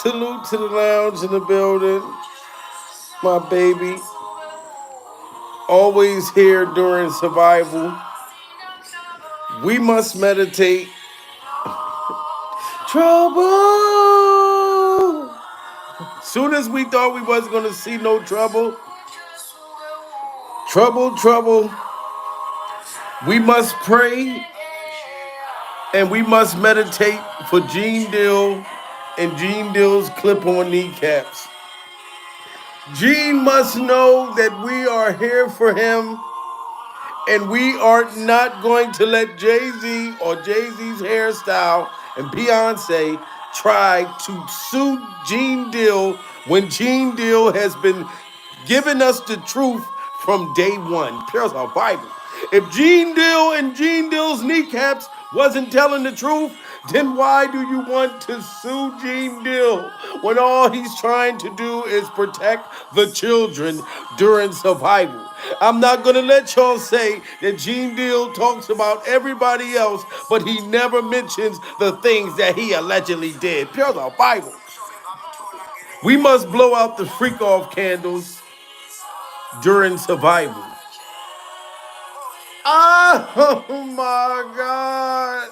Salute to the lounge in the building. My baby. Always here during survival. We must meditate. Trouble. Soon as we thought we wasn't gonna see no trouble, trouble. We must pray and we must meditate for Jean Dill and Jean Dill's clip-on kneecaps. Gene must know that we are here for him and we are not going to let Jay-Z or Jay-Z's hairstyle and Beyonce try to sue Jean Dill when Jean Dill has been giving us the truth from day one. Here's our Bible. If Jean Dill and Jean Dill's kneecaps wasn't telling the truth, then why do you want to sue Jean Dill when all he's trying to do is protect the children during survival? I'm not going to let y'all say that Jean Dill talks about everybody else, but he never mentions the things that he allegedly did. Here's our Bible. We must blow out the freak off candles during survival. Oh my God.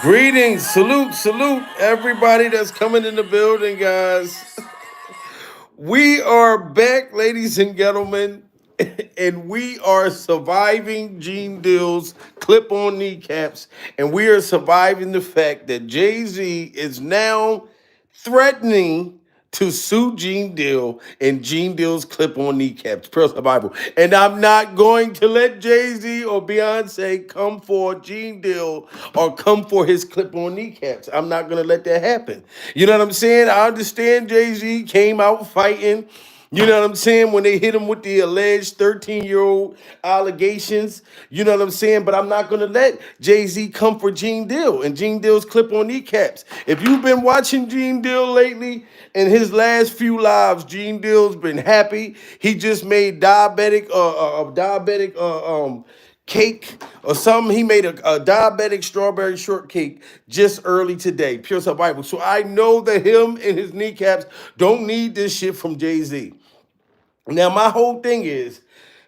Greetings, salute, everybody that's coming in the building, guys. We are back, ladies and gentlemen, and we are surviving Jean Dill's clip-on kneecaps, and we are surviving the fact that Jay-Z is now threatening to sue Jean Dill and Jean Dill's clip-on kneecaps. Per Bible. And I'm not going to let Jay-Z or Beyonce come for Jean Dill or come for his clip-on kneecaps. I'm not going to let that happen. You know what I'm saying? I understand Jay-Z came out fighting. You know what I'm saying? When they hit him with the alleged 13-year-old allegations, you know what I'm saying? But I'm not going to let Jay-Z come for Jean Dill and Jean Dill's clip-on kneecaps. If you've been watching Jean Dill lately, in his last few lives, Jean Dill's been happy. He just made diabetic cake or something. He made a diabetic strawberry shortcake just early today. Pure survival. So I know that him and his kneecaps don't need this shit from Jay-Z. Now, my whole thing is,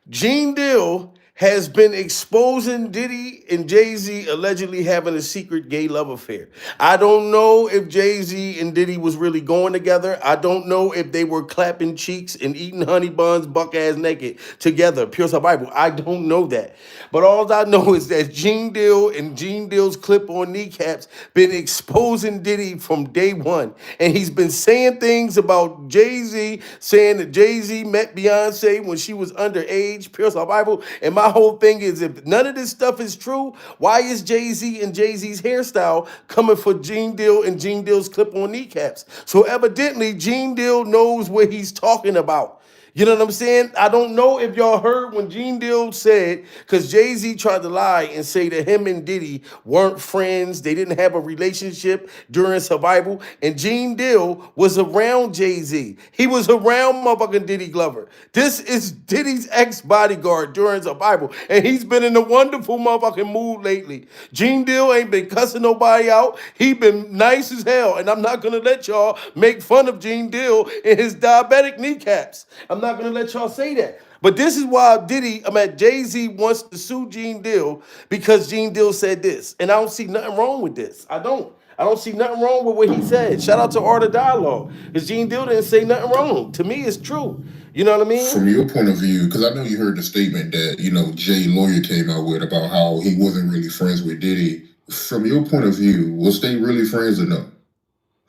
Jean Dill has been exposing Diddy and Jay-Z allegedly having a secret gay love affair. I don't know if Jay-Z and Diddy was really going together. I don't know if they were clapping cheeks and eating honey buns buck-ass naked together. Pure survival. I don't know that. But all I know is that Jean Dill and Jean Dill's clip-on kneecaps been exposing Diddy from day one. And he's been saying things about Jay-Z, saying that Jay-Z met Beyonce when she was underage. Pure survival. And my whole thing is, if none of this stuff is true, why is Jay-Z and Jay-Z's hairstyle coming for Jean Dill and Jean Dill's clip-on kneecaps? So evidently, Jean Dill knows what he's talking about. You know what I'm saying? I don't know if y'all heard when Jean Dill said, because Jay-Z tried to lie and say that him and Diddy weren't friends, they didn't have a relationship during survival, and Jean Dill was around Jay-Z. He was around motherfucking Diddy Glover. This is Diddy's ex-bodyguard during survival, and he's been in a wonderful motherfucking mood lately. Jean Dill ain't been cussing nobody out. He been nice as hell, and I'm not gonna let y'all make fun of Jean Dill and his diabetic kneecaps. I'm not gonna let y'all say that. But this is why Jay-Z wants to sue Jean Dill because Jean Dill said this. And I don't see nothing wrong with this. I don't see nothing wrong with what he said. Shout out to Art of Dialogue. Because Jean Dill didn't say nothing wrong. To me, it's true. You know what I mean? From your point of view, because I know you heard the statement that, Jay lawyer came out with about how he wasn't really friends with Diddy. From your point of view, was they really friends or no?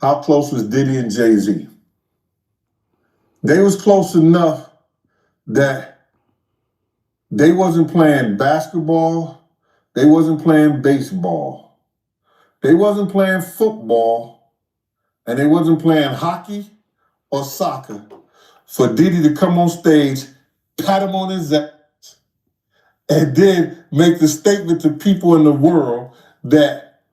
How close was Diddy and Jay-Z? They was close enough that they wasn't playing basketball, they wasn't playing baseball, they wasn't playing football, and they wasn't playing hockey or soccer for Diddy to come on stage, pat him on his ass, and then make the statement to people in the world that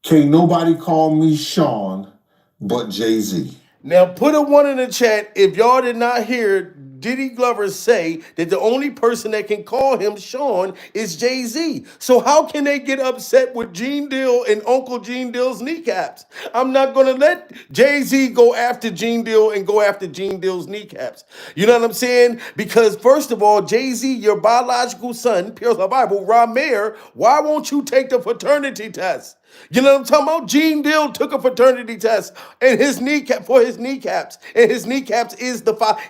can't nobody call me Sean but Jay-Z. Now put a 1 in the chat if y'all did not hear Diddy Glover say that the only person that can call him Sean is Jay-Z. So how can they get upset with Jean Dill and Uncle Jean Dill's kneecaps? I'm not going to let Jay-Z go after Jean Dill and go after Jean Dill's kneecaps. You know what I'm saying? Because first of all, Jay-Z, your biological son, pure Bible, Rameir, why won't you take the fraternity test? You know what I'm talking about? Jean Dill took a fraternity test and his kneecap for his kneecaps. And his kneecaps is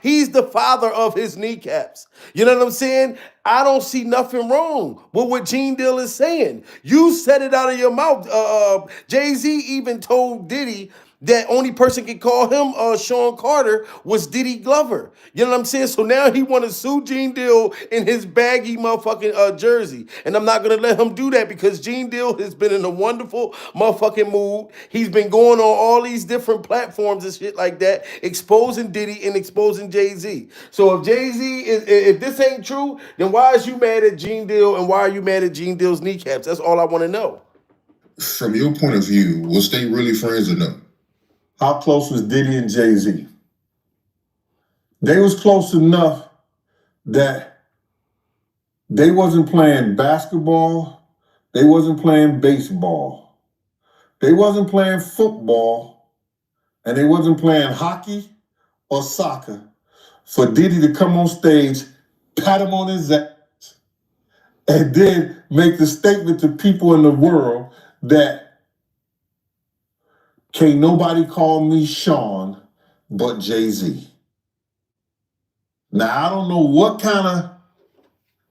he's the father of his kneecaps. You know what I'm saying? I don't see nothing wrong with what Jean Dill is saying. You said it out of your mouth. Jay-Z even told Diddy that only person can call him Sean Carter was Diddy Glover. You know what I'm saying? So now he want to sue Jean Dill in his baggy motherfucking jersey. And I'm not going to let him do that because Jean Dill has been in a wonderful motherfucking mood. He's been going on all these different platforms and shit like that, exposing Diddy and exposing Jay-Z. So if Jay-Z, if this ain't true, then why is you mad at Jean Dill and why are you mad at Jean Dill's kneecaps? That's all I want to know. From your point of view, was they really friends or no? How close was Diddy and Jay-Z? They was close enough that they wasn't playing basketball, they wasn't playing baseball, they wasn't playing football, and they wasn't playing hockey or soccer for Diddy to come on stage, pat him on his ass, and then make the statement to people in the world that can't nobody call me Sean but Jay-Z. Now, I don't know what kind of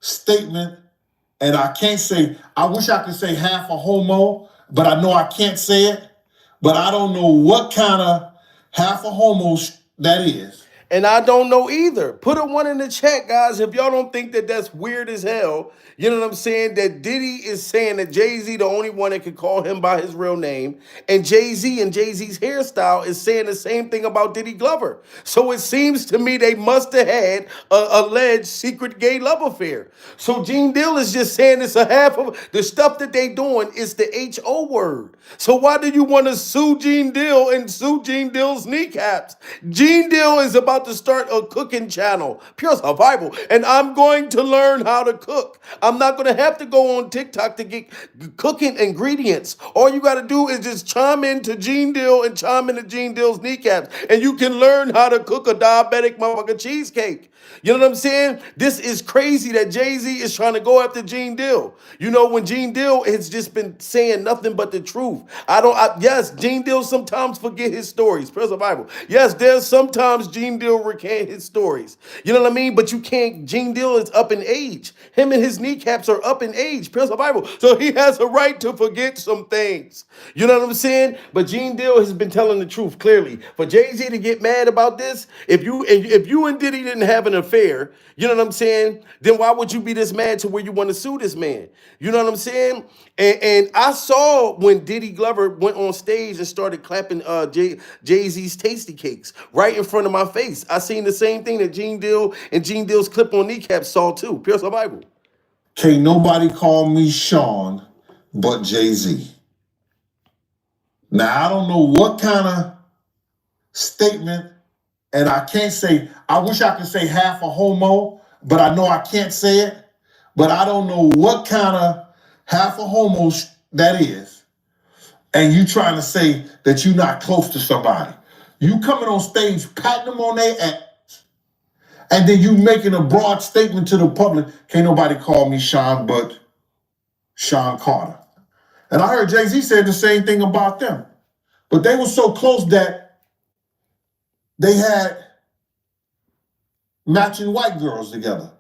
statement, and I can't say, I wish I could say half a homo, but I know I can't say it, but I don't know what kind of half a homo that is. And I don't know either. Put a 1 in the chat, guys, if y'all don't think that that's weird as hell. You know what I'm saying? That Diddy is saying that Jay-Z the only one that can call him by his real name. And Jay-Z and Jay-Z's hairstyle is saying the same thing about Diddy Glover. So it seems to me they must have had an alleged secret gay love affair. So Jean Dill is just saying it's a half of the stuff that they doing is the H-O word. So why do you want to sue Jean Dill and sue Jean Dill's kneecaps? Jean Dill is about to start a cooking channel, pure survival, and I'm going to learn how to cook. I'm not going to have to go on TikTok to get cooking ingredients. All you got to do is just chime into Jean Dill and chime into Jean Dill's kneecaps, and you can learn how to cook a diabetic motherfucker cheesecake. You know what I'm saying? This is crazy that Jay-Z is trying to go after Jean Dill. You know, when Jean Dill has just been saying nothing but the truth. Yes, Jean Dill sometimes forget his stories. Praise the Bible. Yes, there's sometimes Jean Dill recant his stories. You know what I mean? But you can't, Jean Dill is up in age. Him and his kneecaps are up in age. Praise the Bible. So he has a right to forget some things. You know what I'm saying? But Jean Dill has been telling the truth clearly. For Jay-Z to get mad about this, if you and Diddy didn't have an affair, you know what I'm saying? Then why would you be this mad to where you want to sue this man? You know what I'm saying? And I saw when Diddy Glover went on stage and started clapping Jay-Z's Tasty Cakes right in front of my face. I seen the same thing that Jean Dill and Jean Dill's clip on kneecaps saw too. Pure Bible. Can't nobody call me Sean but Jay-Z. Now, I don't know what kind of statement, and I can't say, I wish I could say half a homo, but I know I can't say it. But I don't know what kind of half a homo that is. And you trying to say that you're not close to somebody. You coming on stage, patting them on their ass, and then you making a broad statement to the public, can't nobody call me Sean but Sean Carter. And I heard Jay-Z said the same thing about them. But they were so close that they had matching white girls together.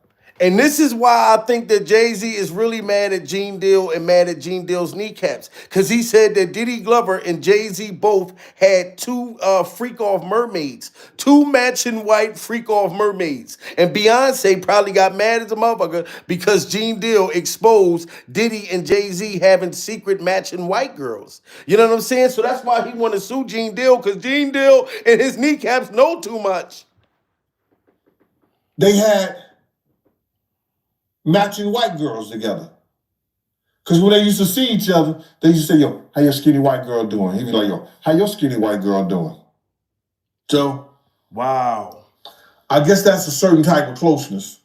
And this is why I think that Jay-Z is really mad at Jean Dill and mad at Jean Dill's kneecaps. Because he said that Diddy Glover and Jay-Z both had two freak-off mermaids. Two matching white freak-off mermaids. And Beyonce probably got mad as a motherfucker because Jean Dill exposed Diddy and Jay-Z having secret matching white girls. You know what I'm saying? So that's why he want to sue Jean Dill, because Jean Dill and his kneecaps know too much. They had matching white girls together. Because when they used to see each other, they used to say, yo, how your skinny white girl doing? He'd be like, yo, how your skinny white girl doing? So, wow. I guess that's a certain type of closeness.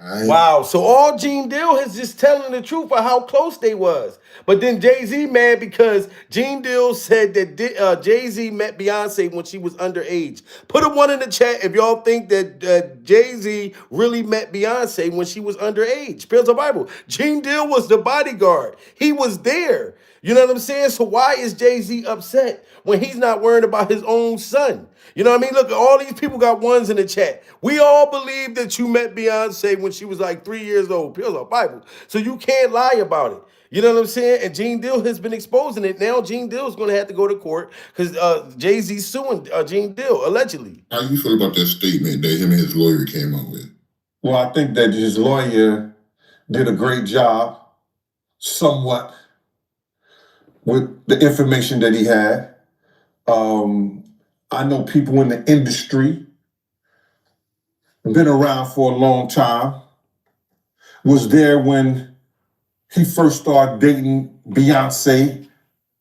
Wow, so all Jean Dill is just telling the truth of how close they was. But then Jay-Z mad because Jean Dill said that Jay-Z met Beyonce when she was underage. Put a one in the chat if y'all think that Jay-Z really met Beyonce when she was underage. Pills of Bible. Jean Dill was the bodyguard. He was there. You know what I'm saying? So why is Jay-Z upset when he's not worried about his own son? You know what I mean? Look, all these people got ones in the chat. We all believe that you met Beyonce when she was like 3 years old. Pills of Bible. So you can't lie about it. You know what I'm saying? And Jean Dill has been exposing it. Now Jean Dill is going to have to go to court because Jay-Z's suing Jean Dill, allegedly. How you feel about that statement that him and his lawyer came out with? Well, I think that his lawyer did a great job, somewhat, with the information that he had. I know people in the industry, been around for a long time, was there when he first started dating Beyonce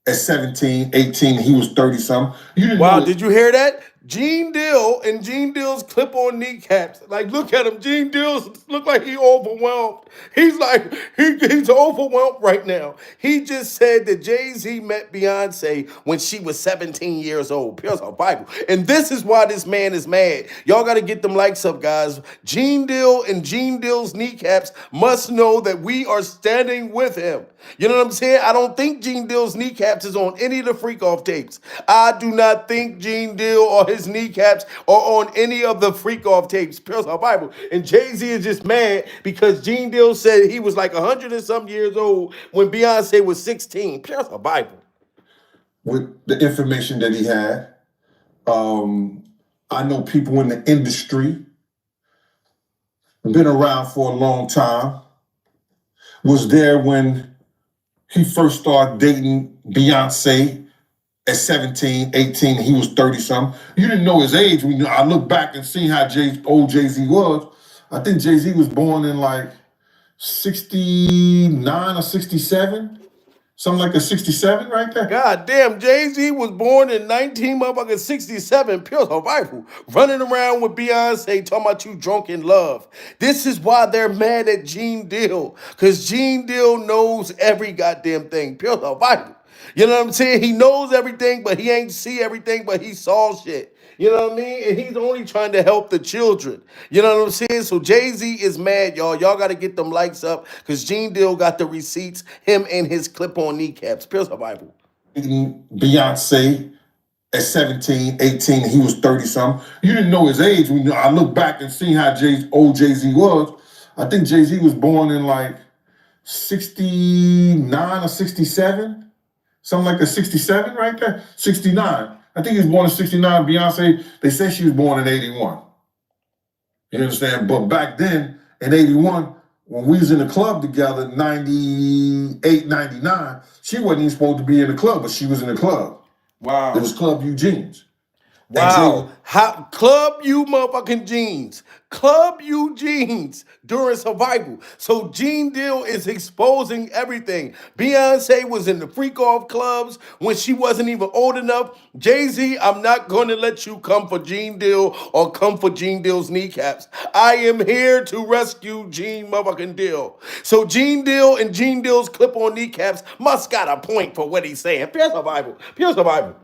at 17, 18, he was 30-something. Wow, did you hear that? Jean Dill and Jean Dill's clip-on kneecaps. Like, look at him. Jean Dill look like he overwhelmed. He's like, he's overwhelmed right now. He just said that Jay-Z met Beyonce when she was 17 years old. Here's our Bible. And this is why this man is mad. Y'all got to get them likes up, guys. Jean Dill and Jean Dill's kneecaps must know that we are standing with him. You know what I'm saying? I don't think Jean Dill's kneecaps is on any of the freak-off tapes. I do not think Jean Dill or his kneecaps are on any of the freak-off tapes. Pills our Bible. And Jay-Z is just mad because Jean Dill said he was like 100 and some years old when Beyonce was 16. Pills our Bible. With the information that he had, I know people in the industry, been around for a long time, was there when he first started dating Beyonce at 17, 18, he was 30-something. You didn't know his age. When I look back and see how old Jay-Z was, I think Jay-Z was born in like 69 or 67. Something like a 67 right there. God damn, Jay-Z was born in 1967, pure survival, running around with Beyonce talking about you drunk in love. This is why they're mad at Jean Dill, because Jean Dill knows every goddamn thing, pure survival. You know what I'm saying? He knows everything, but he ain't see everything, but he saw shit. You know what I mean? And he's only trying to help the children. You know what I'm saying? So Jay-Z is mad, y'all. Y'all got to get them likes up because Jean Dill got the receipts, him and his clip-on kneecaps. Pure survival. Beyonce at 17, 18, he was 30-something. You didn't know his age. When I look back and see how old Jay-Z was, I think Jay-Z was born in like 69 or 67. Something like a 67 right there. 69. I think he was born in 69. Beyonce, they say she was born in 81. You understand? But back then, in 81, when we was in the club together, 98, 99, she wasn't even supposed to be in the club, but she was in the club. Wow. It was Club Eugene's. Wow. Club you motherfucking jeans. Club you jeans during survival. So Jean Dill is exposing everything. Beyonce was in the freak off clubs when she wasn't even old enough. Jay-Z, I'm not going to let you come for Jean Dill or come for Jean Dill's kneecaps. I am here to rescue Jean motherfucking Dill. So Jean Dill and Jean Dill's clip-on kneecaps must got a point for what he's saying. Pure survival. Pure survival.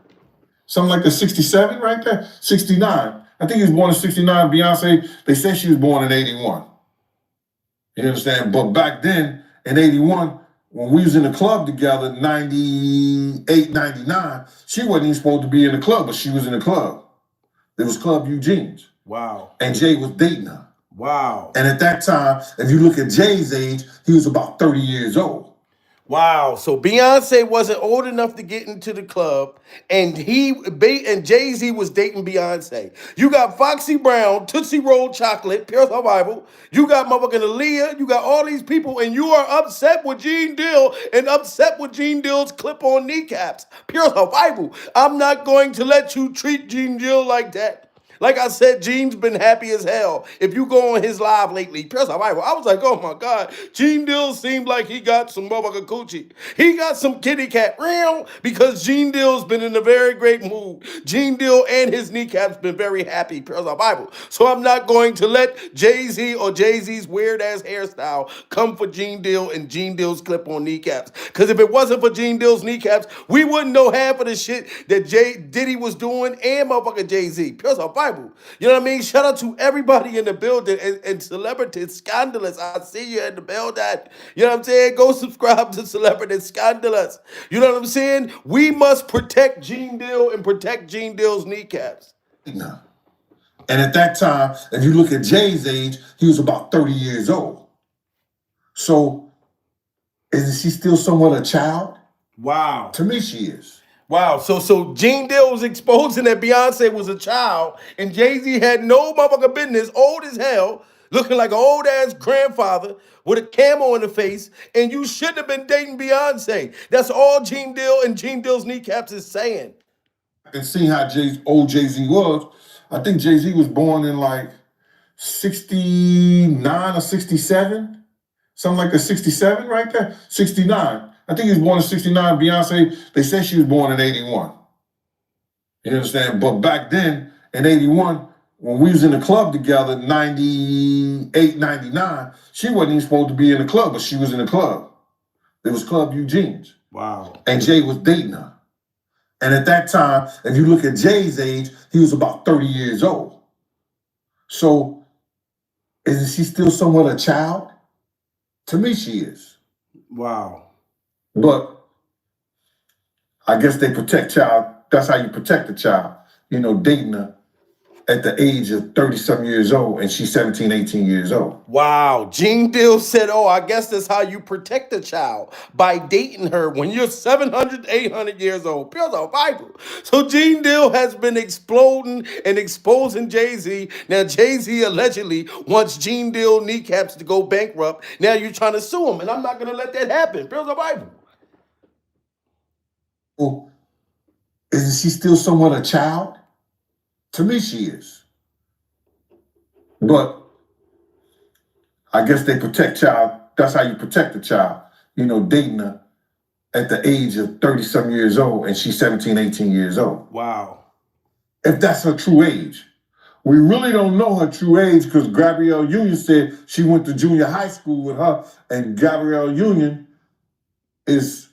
Something like a 67 right there? 69. I think he was born in 69. Beyonce, they say she was born in 81. You understand? But back then, in 81, when we was in the club together, 98, 99, she wasn't even supposed to be in the club, but she was in the club. It was Club Eugene's. Wow. And Jay was dating her. Wow. And at that time, if you look at Jay's age, he was about 30 years old. Wow, so Beyonce wasn't old enough to get into the club, and Jay-Z was dating Beyonce. You got Foxy Brown, Tootsie Roll Chocolate, Pure Survival. You got motherfucking Aaliyah. You got all these people, and you are upset with Jean Dill and upset with Jean Dill's clip-on kneecaps. Pure Survival. I'm not going to let you treat Jean Dill like that. Like I said, Gene's been happy as hell. If you go on his live lately, I was like, oh my God, Jean Dill seemed like he got some motherfucking coochie. He got some kitty cat real because Jean Dill's been in a very great mood. Jean Dill and his kneecaps been very happy. Bible. So I'm not going to let Jay-Z or Jay-Z's weird ass hairstyle come for Jean Dill and Jean Dill's clip on kneecaps. Because if it wasn't for Jean Dill's kneecaps, we wouldn't know half of the shit that Diddy was doing and motherfucking Jay-Z. Bible. You know what I mean? Shout out to everybody in the building and Celebrity Scandalous. I see you in the building. You know what I'm saying? Go subscribe to Celebrity Scandalous. You know what I'm saying? We must protect Jean Dill and protect Jean Dill's kneecaps. No. And at that time, if you look at Jay's age, he was about 30 years old. So, isn't she still somewhat a child? Wow. To me, she is. Wow. So Jean Dill was exposing that Beyonce was a child, and Jay-Z had no motherfucking business, old as hell, looking like an old ass grandfather with a camo in the face, and you shouldn't have been dating Beyonce. That's all Jean Dill and Jean Dill's kneecaps is saying. And seeing how old Jay-Z was, I think Jay-Z was born in like 69 or 67. Something like that, 67 right there? 69. I think he was born in 69. Beyonce, they said she was born in 81. You understand? But back then, in 81, when we was in the club together, 98, 99, she wasn't even supposed to be in the club, but she was in the club. It was Club Eugene's. Wow. And Jay was dating her. And at that time, if you look at Jay's age, he was about 30 years old. So, isn't she still somewhat a child? To me, she is. Wow. But I guess they protect child. That's how you protect a child. You know, dating her at the age of 30-something years old, and she's 17, 18 years old. Wow. Jean Dill said, oh, I guess that's how you protect a child, by dating her when you're 700, 800 years old. Pure Bible. So Jean Dill has been exploding and exposing Jay-Z. Now, Jay-Z allegedly wants Jean Dill kneecaps to go bankrupt. Now you're trying to sue him, and I'm not going to let that happen. Pure Bible. Well, isn't she still somewhat a child? To me, she is. But I guess they protect child. That's how you protect a child. You know, dating her at the age of 30-something years old, and she's 17, 18 years old. Wow. If that's her true age. We really don't know her true age because Gabrielle Union said she went to junior high school with her, and Gabrielle Union is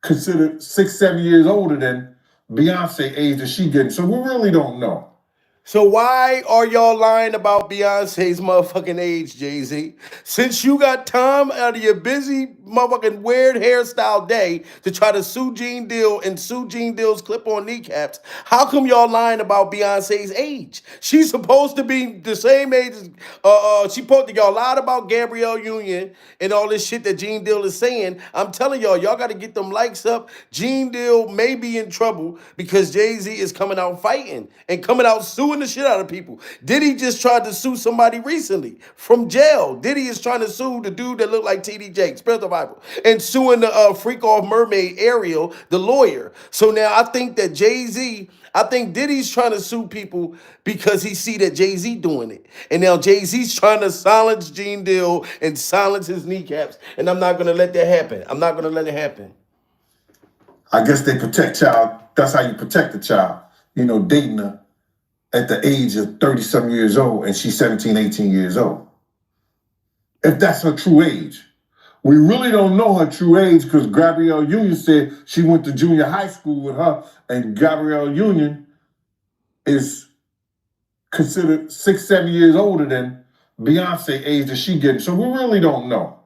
considered 6, 7 years older than Beyonce age that she getting. So we really don't know. So why are y'all lying about Beyonce's motherfucking age, Jay-Z? Since you got time out of your busy motherfucking weird hairstyle day to try to sue Jean Dill and sue Jean Dill's clip-on kneecaps, how come y'all lying about Beyonce's age? She's supposed to be the same age as, y'all lied about Gabrielle Union and all this shit that Jean Dill is saying. I'm telling y'all got to get them likes up. Jean Dill may be in trouble because Jay-Z is coming out fighting and coming out suing the shit out of people. Diddy just tried to sue somebody recently from jail. Diddy is trying to sue the dude that looked like T.D. Jakes, Spirit of the Bible, and suing the freak off mermaid Ariel, the lawyer. So now I think that I think Diddy's trying to sue people because he see that Jay-Z doing it. And now Jay-Z's trying to silence Jean Dill and silence his kneecaps. And I'm not going to let that happen. I'm not going to let it happen. I guess they protect child. That's how you protect a child. You know, dating her at the age of 30-something years old, and she's 17, 18 years old. If that's her true age. We really don't know her true age because Gabrielle Union said she went to junior high school with her, and Gabrielle Union is considered 6, 7 years older than Beyonce age that she getting. So we really don't know.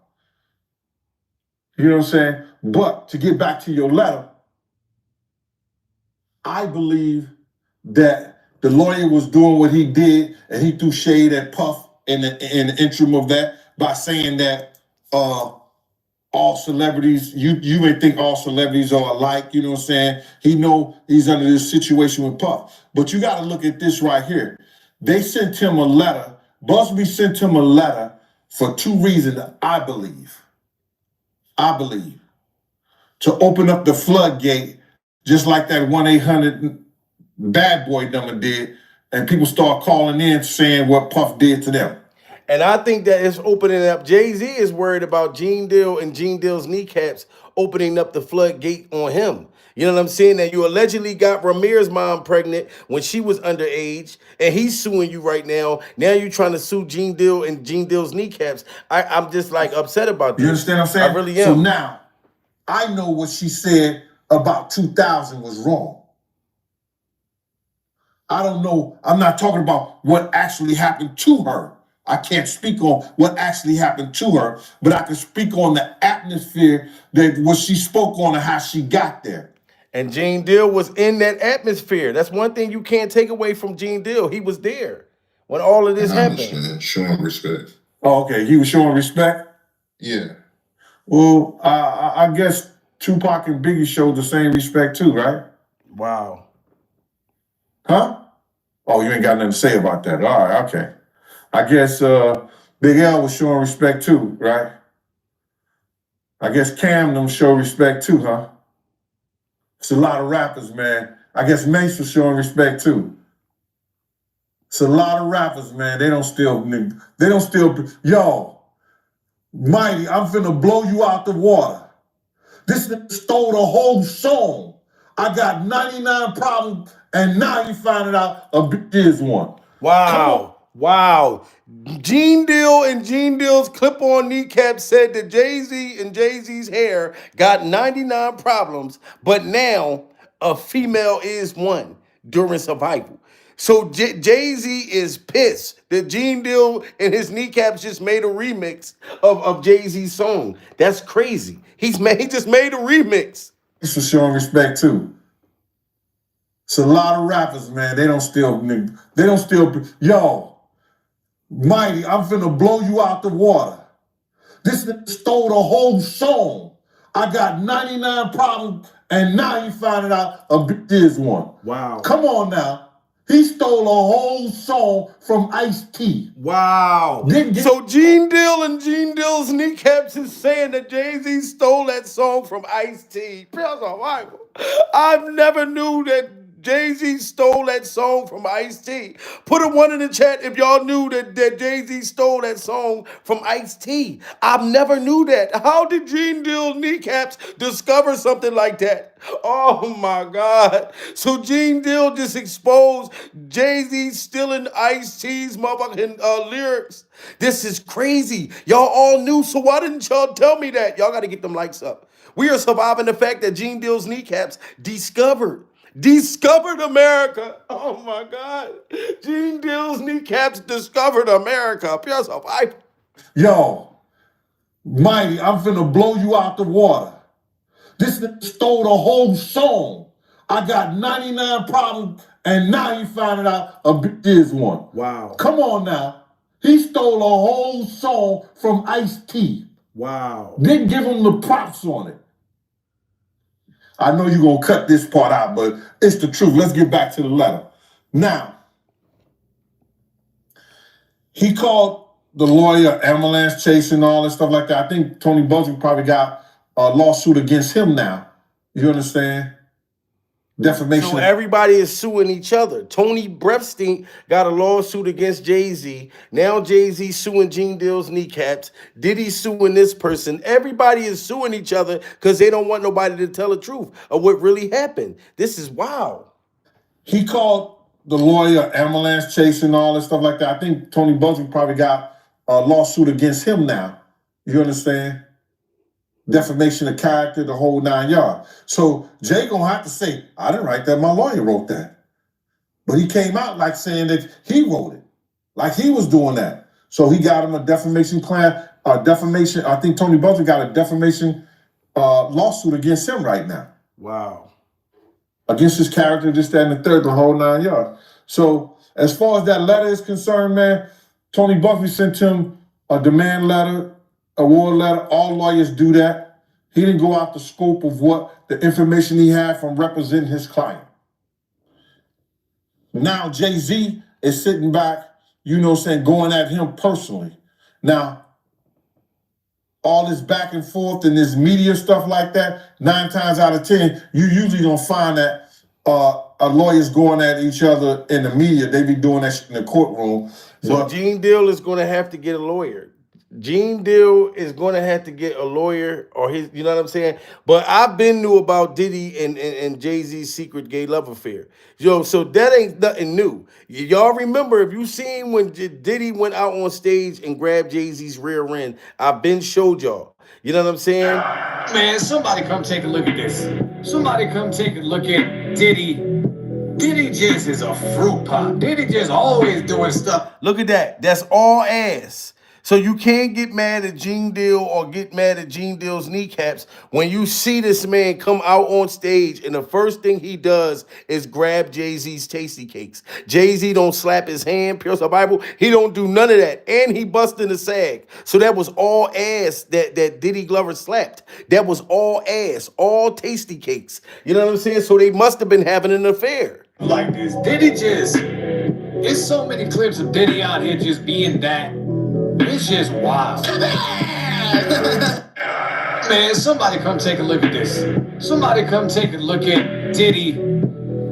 You know what I'm saying? But to get back to your letter, I believe that the lawyer was doing what he did, and he threw shade at Puff in the interim of that by saying that all celebrities, you may think all celebrities are alike, you know what I'm saying? He know he's under this situation with Puff. But you got to look at this right here. They sent him a letter. Buzby sent him a letter for 2 reasons, I believe. To open up the floodgate, just like that 1-800 bad boy number did, and people start calling in saying what Puff did to them. And I think that it's opening up. Jay-Z is worried about Jean Dill and Jean Dill's kneecaps opening up the floodgate on him. You know what I'm saying? That you allegedly got Ramirez's mom pregnant when she was underage, and he's suing you right now. Now you're trying to sue Jean Dill and Jean Dill's kneecaps. I'm just like upset about this. You understand what I'm saying? I really am. So now, I know what she said about 2000 was wrong. I don't know. I'm not talking about what actually happened to her. I can't speak on what actually happened to her, but I can speak on the atmosphere that what she spoke on and how she got there. And Jean Dill was in that atmosphere. That's one thing you can't take away from Jean Dill. He was there when all of this happened. Showing respect. Oh, okay. He was showing respect? Yeah. Well, I guess Tupac and Biggie showed the same respect too, right? Wow. Huh? Oh, you ain't got nothing to say about that. All right, okay. I guess Big L was showing respect too, right? I guess Cam them show respect too, huh? It's a lot of rappers, man. I guess Mace was showing respect too. It's a lot of rappers, man. They don't steal. Yo, Mighty, I'm finna blow you out the water. This nigga stole the whole song. I got 99 problems, and now you finding out a bitch is one. Wow. Wow. Jean Dill and Jean Dill's clip-on kneecap said that Jay-Z and Jay-Z's hair got 99 problems, but now a female is one during survival. So Jay-Z is pissed that Jean Dill and his kneecaps just made a remix of Jay-Z's song. That's crazy. He just made a remix. This was showing respect too. It's a lot of rappers, man. They don't steal. Yo, Mighty, I'm finna blow you out the water. This nigga stole the whole song. I got 99 problems, and now you finding out a bitch is one. Wow. Come on now. He stole a whole song from Ice-T. Wow. So Jean Dill and Jean Dill's kneecaps is saying that Jay-Z stole that song from Ice-T. I've never knew that Jay-Z stole that song from Ice-T. Put a 1 in the chat if y'all knew that Jay-Z stole that song from Ice-T. I never knew that. How did Jean Dill kneecaps discover something like that? Oh my God. So Jean Dill just exposed Jay-Z stealing Ice-T's motherfucking lyrics. This is crazy. Y'all all knew, so why didn't y'all tell me that? Y'all got to get them likes up. We are surviving the fact that Jean Dill's kneecaps discovered America. Oh my God. Jean Dill's kneecaps discovered America. Pure survival. Yo, Mighty, I'm finna blow you out the water. This nigga stole the whole song. I got 99 problems, and now you finding out a bitch is one. Wow. Come on now. He stole a whole song from Ice-T. Wow. Didn't give him the props on it. I know you're going to cut this part out, but it's the truth. Let's get back to the letter. Now, he called the lawyer ambulance chasing and all that stuff like that. I think Tony Buzby probably got a lawsuit against him now. You understand? Defamation. So everybody is suing each other. Tony Brepstein got a lawsuit against Jay-Z. Now Jay-Z suing Jean Dill's kneecaps. Diddy suing this person. Everybody is suing each other because they don't want nobody to tell the truth of what really happened. This is wild. He called the lawyer ambulance chasing and all that stuff like that. I think Tony Buzby probably got a lawsuit against him now. You understand? Defamation of character, the whole 9 yards. So Jay gonna have to say, I didn't write that, my lawyer wrote that. But he came out like saying that he wrote it, like he was doing that. So he got him a defamation claim, defamation. I think Tony Buzby got a defamation lawsuit against him right now. Wow. Against his character, this, that, and the third, the whole 9 yards. So as far as that letter is concerned, man, Tony Buzby sent him a demand letter, award letter. All lawyers do that. He didn't go out the scope of what the information he had from representing his client. Now Jay-Z is sitting back, you know, saying, going at him personally. Now, all this back and forth and this media stuff like that, 9 times out of 10, you usually don't find that a lawyers going at each other in the media. They be doing that shit in the courtroom. So But Jean Dill is going to have to get a lawyer. Jean Dill is going to have to get a lawyer, or his, you know what I'm saying? But I've been knew about Diddy and Jay-Z's secret gay love affair. Yo, so that ain't nothing new. Y'all remember, if you seen when Diddy went out on stage and grabbed Jay-Z's rear end, I've been showed y'all. You know what I'm saying? Man, somebody come take a look at this. Somebody come take a look at Diddy. Diddy just is a fruit pot. Diddy just always doing stuff. Look at that. That's all ass. So you can't get mad at Jean Dill or get mad at Jean Dill's kneecaps when you see this man come out on stage and the first thing he does is grab Jay-Z's tasty cakes. Jay-Z don't slap his hand, pierce the Bible. He don't do none of that. And he busted the sag. So that was all ass that Diddy Glover slapped. That was all ass, all tasty cakes. You know what I'm saying? So they must have been having an affair. Like this. Diddy just, there's so many clips of Diddy out here just being that. It's just wild. Man, somebody come take a look at this. Somebody come take a look at Diddy.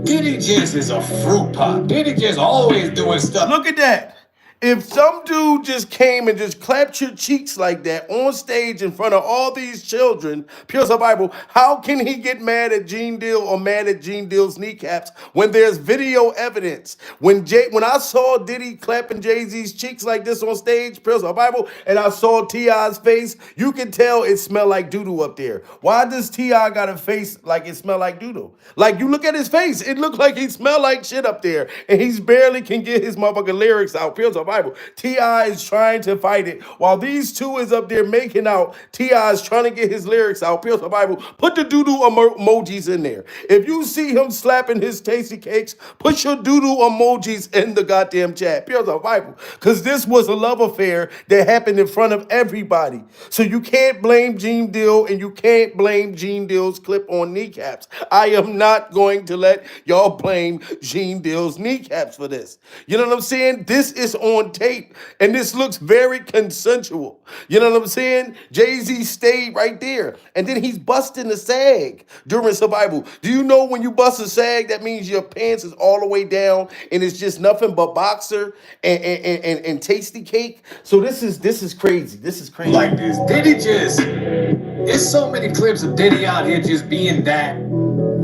Diddy just is a fruit pot. Diddy just always doing stuff. Look at that. If some dude just came and just clapped your cheeks like that on stage in front of all these children, pure Bible, how can he get mad at Jean Dill or mad at Jean Dill's kneecaps when there's video evidence? When I saw Diddy clapping Jay-Z's cheeks like this on stage, pure Bible, and I saw T.I.'s face, you can tell it smelled like doo-doo up there. Why does T.I. got a face like it smell like doo-doo? Like, you look at his face, it looked like he smelled like shit up there, and he's barely can get his motherfucking lyrics out, pure Bible. T.I. is trying to fight it while these two is up there making out. T.I. is trying to get his lyrics out. Pierce the Bible. Put the doo-doo emojis in there. If you see him slapping his tasty cakes, put your doo-doo emojis in the goddamn chat. Pierce the Bible. Because this was a love affair that happened in front of everybody. So you can't blame Jean Dill and you can't blame Jean Dill's clip on kneecaps. I am not going to let y'all blame Jean Dill's kneecaps for this. You know what I'm saying? This is on tape and this looks very consensual. You know what I'm saying? Jay-Z stayed right there and then he's busting the sag during survival. Do you know when you bust a sag, that means your pants is all the way down and it's just nothing but boxer and tasty cake? So this is crazy. This is crazy. Like this. Diddy just, there's so many clips of Diddy out here just being that.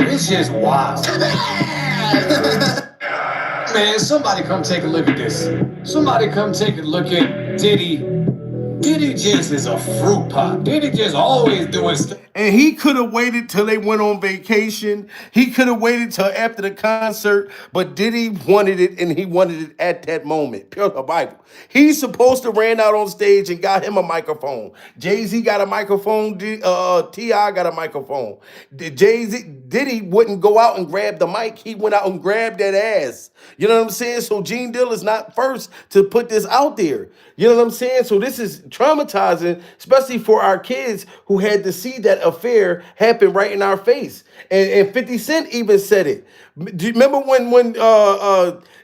It's just wild. Man, somebody come take a look at this. Somebody come take a look at Diddy. Diddy just is a fruit pot. Diddy just always doing stuff. And he could have waited till they went on vacation. He could have waited till after the concert, but Diddy wanted it, and he wanted it at that moment. Pure the Bible. He's supposed to ran out on stage and got him a microphone. Jay-Z got a microphone. T.I. got a microphone. Diddy wouldn't go out and grab the mic. He went out and grabbed that ass. You know what I'm saying? So Jean Dill is not first to put this out there. You know what I'm saying? So this is traumatizing, especially for our kids who had to see that affair happen right in our face. And 50 Cent even said it. Do you remember when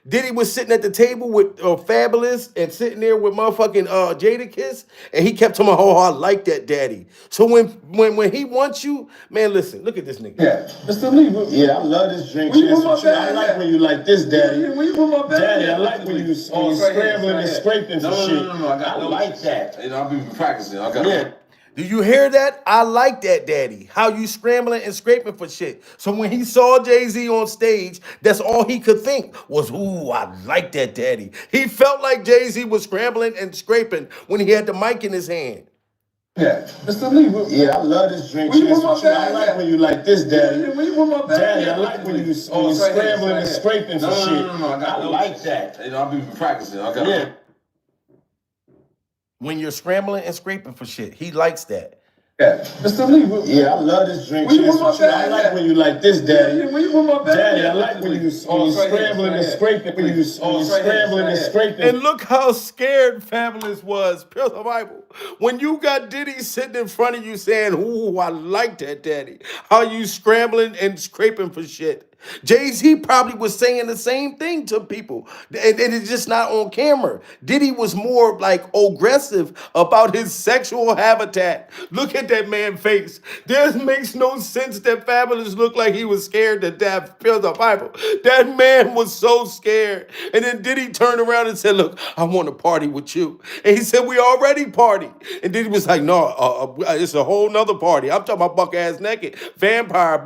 Diddy was sitting at the table with Fabulous and sitting there with motherfucking Jadakiss, and he kept telling me, "Oh, I like that, daddy." So when he wants you, man, listen, look at this nigga. yeah, Mr. Lee, yeah, I love this drink. I like when you like this, daddy. Yeah, when you put my back Daddy, there, I like when you scrambling and scraping for shit. No, I like that. You know, I've been practicing. I got Yeah. Do you hear that? I like that, daddy. How you scrambling and scraping for shit. So when he saw Jay-Z on stage, that's all he could think was, ooh, I like that, daddy. He felt like Jay-Z was scrambling and scraping when he had the mic in his hand. Yeah, Mr. Lee, yeah, I love this drink. I like when you like this, daddy. Yeah, when you put my back Daddy, there, I like when you scrambling and scraping for shit. I like that. You know, I've been practicing. I got Yeah. When you're scrambling and scraping for shit, he likes that. Yeah, Mr. Lee, yeah, I love this drink. I like when you like this, daddy. Yeah, when you put my back Daddy, there, I like when you scrambling and scraping. When you scrambling and scraping. And look how scared Fabulous was. Pure Bible. When you got Diddy sitting in front of you saying, ooh, I like that, daddy. How you scrambling and scraping for shit. Jay-Z probably was saying the same thing to people, and it's just not on camera. Diddy was more like aggressive about his sexual habitat. Look at that man's face. This makes no sense that Fabulous looked like he was scared to death. Feels the Bible. That man was so scared. And then Diddy turned around and said, "Look, I want to party with you." And he said, "We already party." And Diddy was like, "No, it's a whole nother party. I'm talking about buck ass naked, vampire,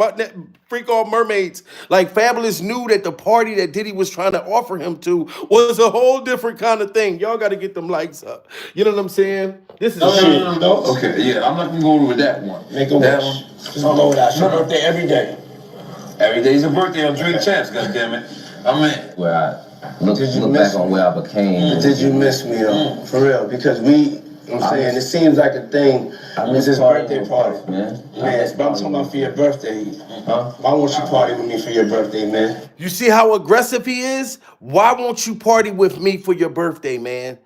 freak all mermaids." Like Fabulous knew that the party that Diddy was trying to offer him to was a whole different kind of thing. Y'all got to get them likes up. You know what I'm saying? This is shit. No. Okay, yeah, I'm not gonna go with that one. Make a that wish. one. Just don't know that. It's your birthday every day. Every day's a birthday. I'm drinking champs. Goddammit. I'm in. Where I look back on where I became. Did you miss me, for real? Because I'm saying, it seems like a thing. It's his birthday party, man. But I'm talking about for your birthday. Why won't you party with me for your birthday, man? You see how aggressive he is? Why won't you party with me for your birthday, man?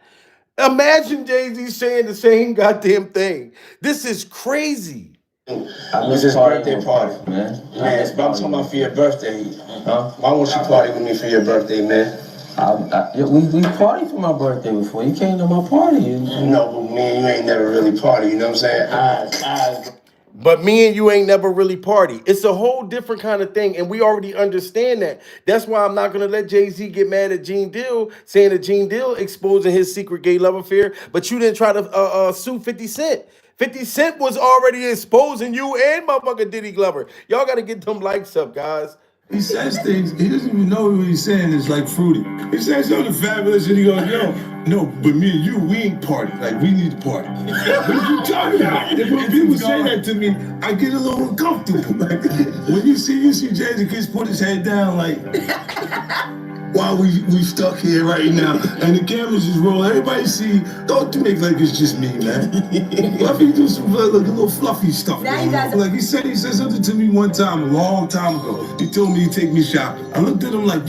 Imagine Jay-Z saying the same goddamn thing. This is crazy. It's his birthday party, man. But I'm talking about for your birthday. Why won't you party with me for your birthday, man? We partied for my birthday before. You came to my party. No, but me and you ain't never really party, you know what I'm saying? But me and you ain't never really party. It's a whole different kind of thing, and we already understand that. That's why I'm not gonna let Jay-Z get mad at Jean Dill, saying that Jean Dill exposing his secret gay love affair, but you didn't try to sue 50 Cent. 50 Cent was already exposing you and motherfucking Diddy Glover. Y'all gotta get them likes up, guys. He says things, he doesn't even know what he's saying is like fruity. He says something fabulous and he goes, "Yo, no, but me and you, we ain't party. Like, we need to party." What are you talking about? And when people say that to me, I get a little uncomfortable. Like, when you see Jay-Z kids put his head down, like, while we stuck here right now, and the cameras just roll, everybody see, don't make like it's just me, man. Fluffy do some like a little fluffy stuff. Like he said something to me one time, a long time ago. He told me he'd take me shopping. I looked at him like,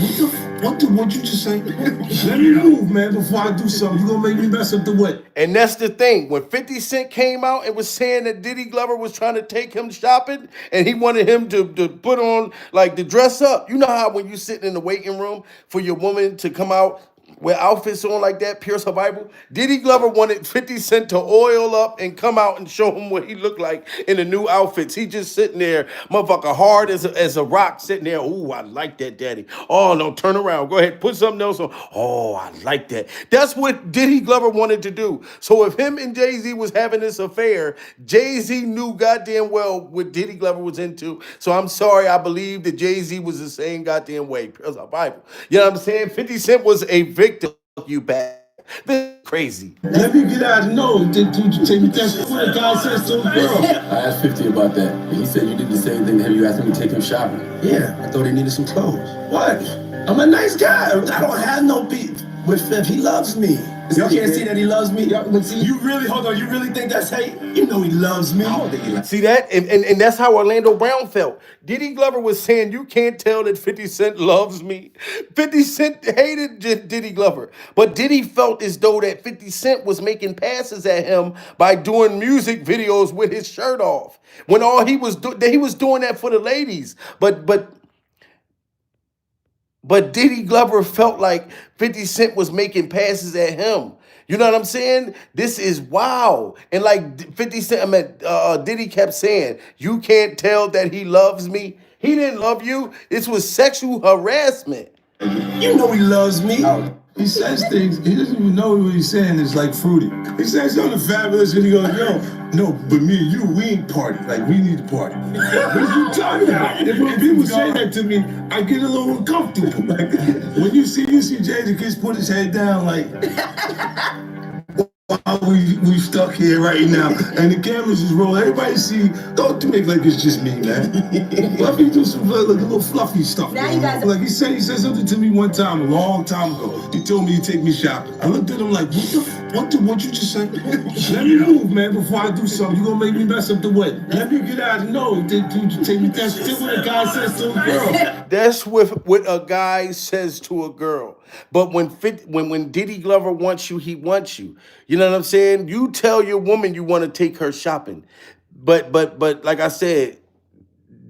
what you just say? Let me move, man, before I do something. You gonna make me mess up the way. And that's the thing. When 50 Cent came out and was saying that Diddy Glover was trying to take him shopping and he wanted him to put on, like, to dress up. You know how when you sitting in the waiting room for your woman to come out with outfits on like that, pure survival? Diddy Glover wanted 50 Cent to oil up and come out and show him what he looked like in the new outfits. He just sitting there, motherfucker, hard as a rock, sitting there. "Ooh, I like that, daddy. Oh, no, turn around. Go ahead, put something else on. Oh, I like that." That's what Diddy Glover wanted to do. So if him and Jay-Z was having this affair, Jay-Z knew goddamn well what Diddy Glover was into. So I'm sorry, I believe that Jay-Z was the same goddamn way. Because of Bible. You know what I'm saying? 50 Cent was a victim. You back. This is crazy. Let me get out of know. That's what a guy says to a girl. I asked 50 about that, and he said you did the same thing to him. You asked him to take him shopping. Yeah, I thought he needed some clothes. What? I'm a nice guy. I don't have no beef with Fif. He loves me. Y'all can't see that he loves me? You really think that's hate? You know he loves me. I don't think he loves me. See that? And that's how Orlando Brown felt. Diddy Glover was saying, "You can't tell that 50 Cent loves me." 50 Cent hated Diddy Glover. But Diddy felt as though that 50 Cent was making passes at him by doing music videos with his shirt off. When all he was doing that for the ladies. But Diddy Glover felt like 50 Cent was making passes at him. You know what I'm saying? This is wow. And like 50 Cent, Diddy kept saying, "You can't tell that he loves me." He didn't love you. This was sexual harassment. You know he loves me. He says things, he doesn't even know what he's saying is like fruity. He says something fabulous and he goes, "Yo, no, but me and you, we ain't party. Like, we need to party." What are you talking about? And when people say that to me, I get a little uncomfortable. Like, when you see Jay-Z kids put his head down, like, we stuck here right now, and the cameras just roll. Everybody see, don't make like it's just me, man. Fluffy do some like a little fluffy stuff. Like he said something to me one time, a long time ago. He told me he'd take me shopping. I looked at him like, what you just say? Let me move, man, before I do something. You gonna make me mess up the way. Let me get out and know. That's what a guy says to a girl. That's what a guy says to a girl. But when Diddy Glover wants you, he wants you. You know what I'm saying? You tell your woman you want to take her shopping. But like I said,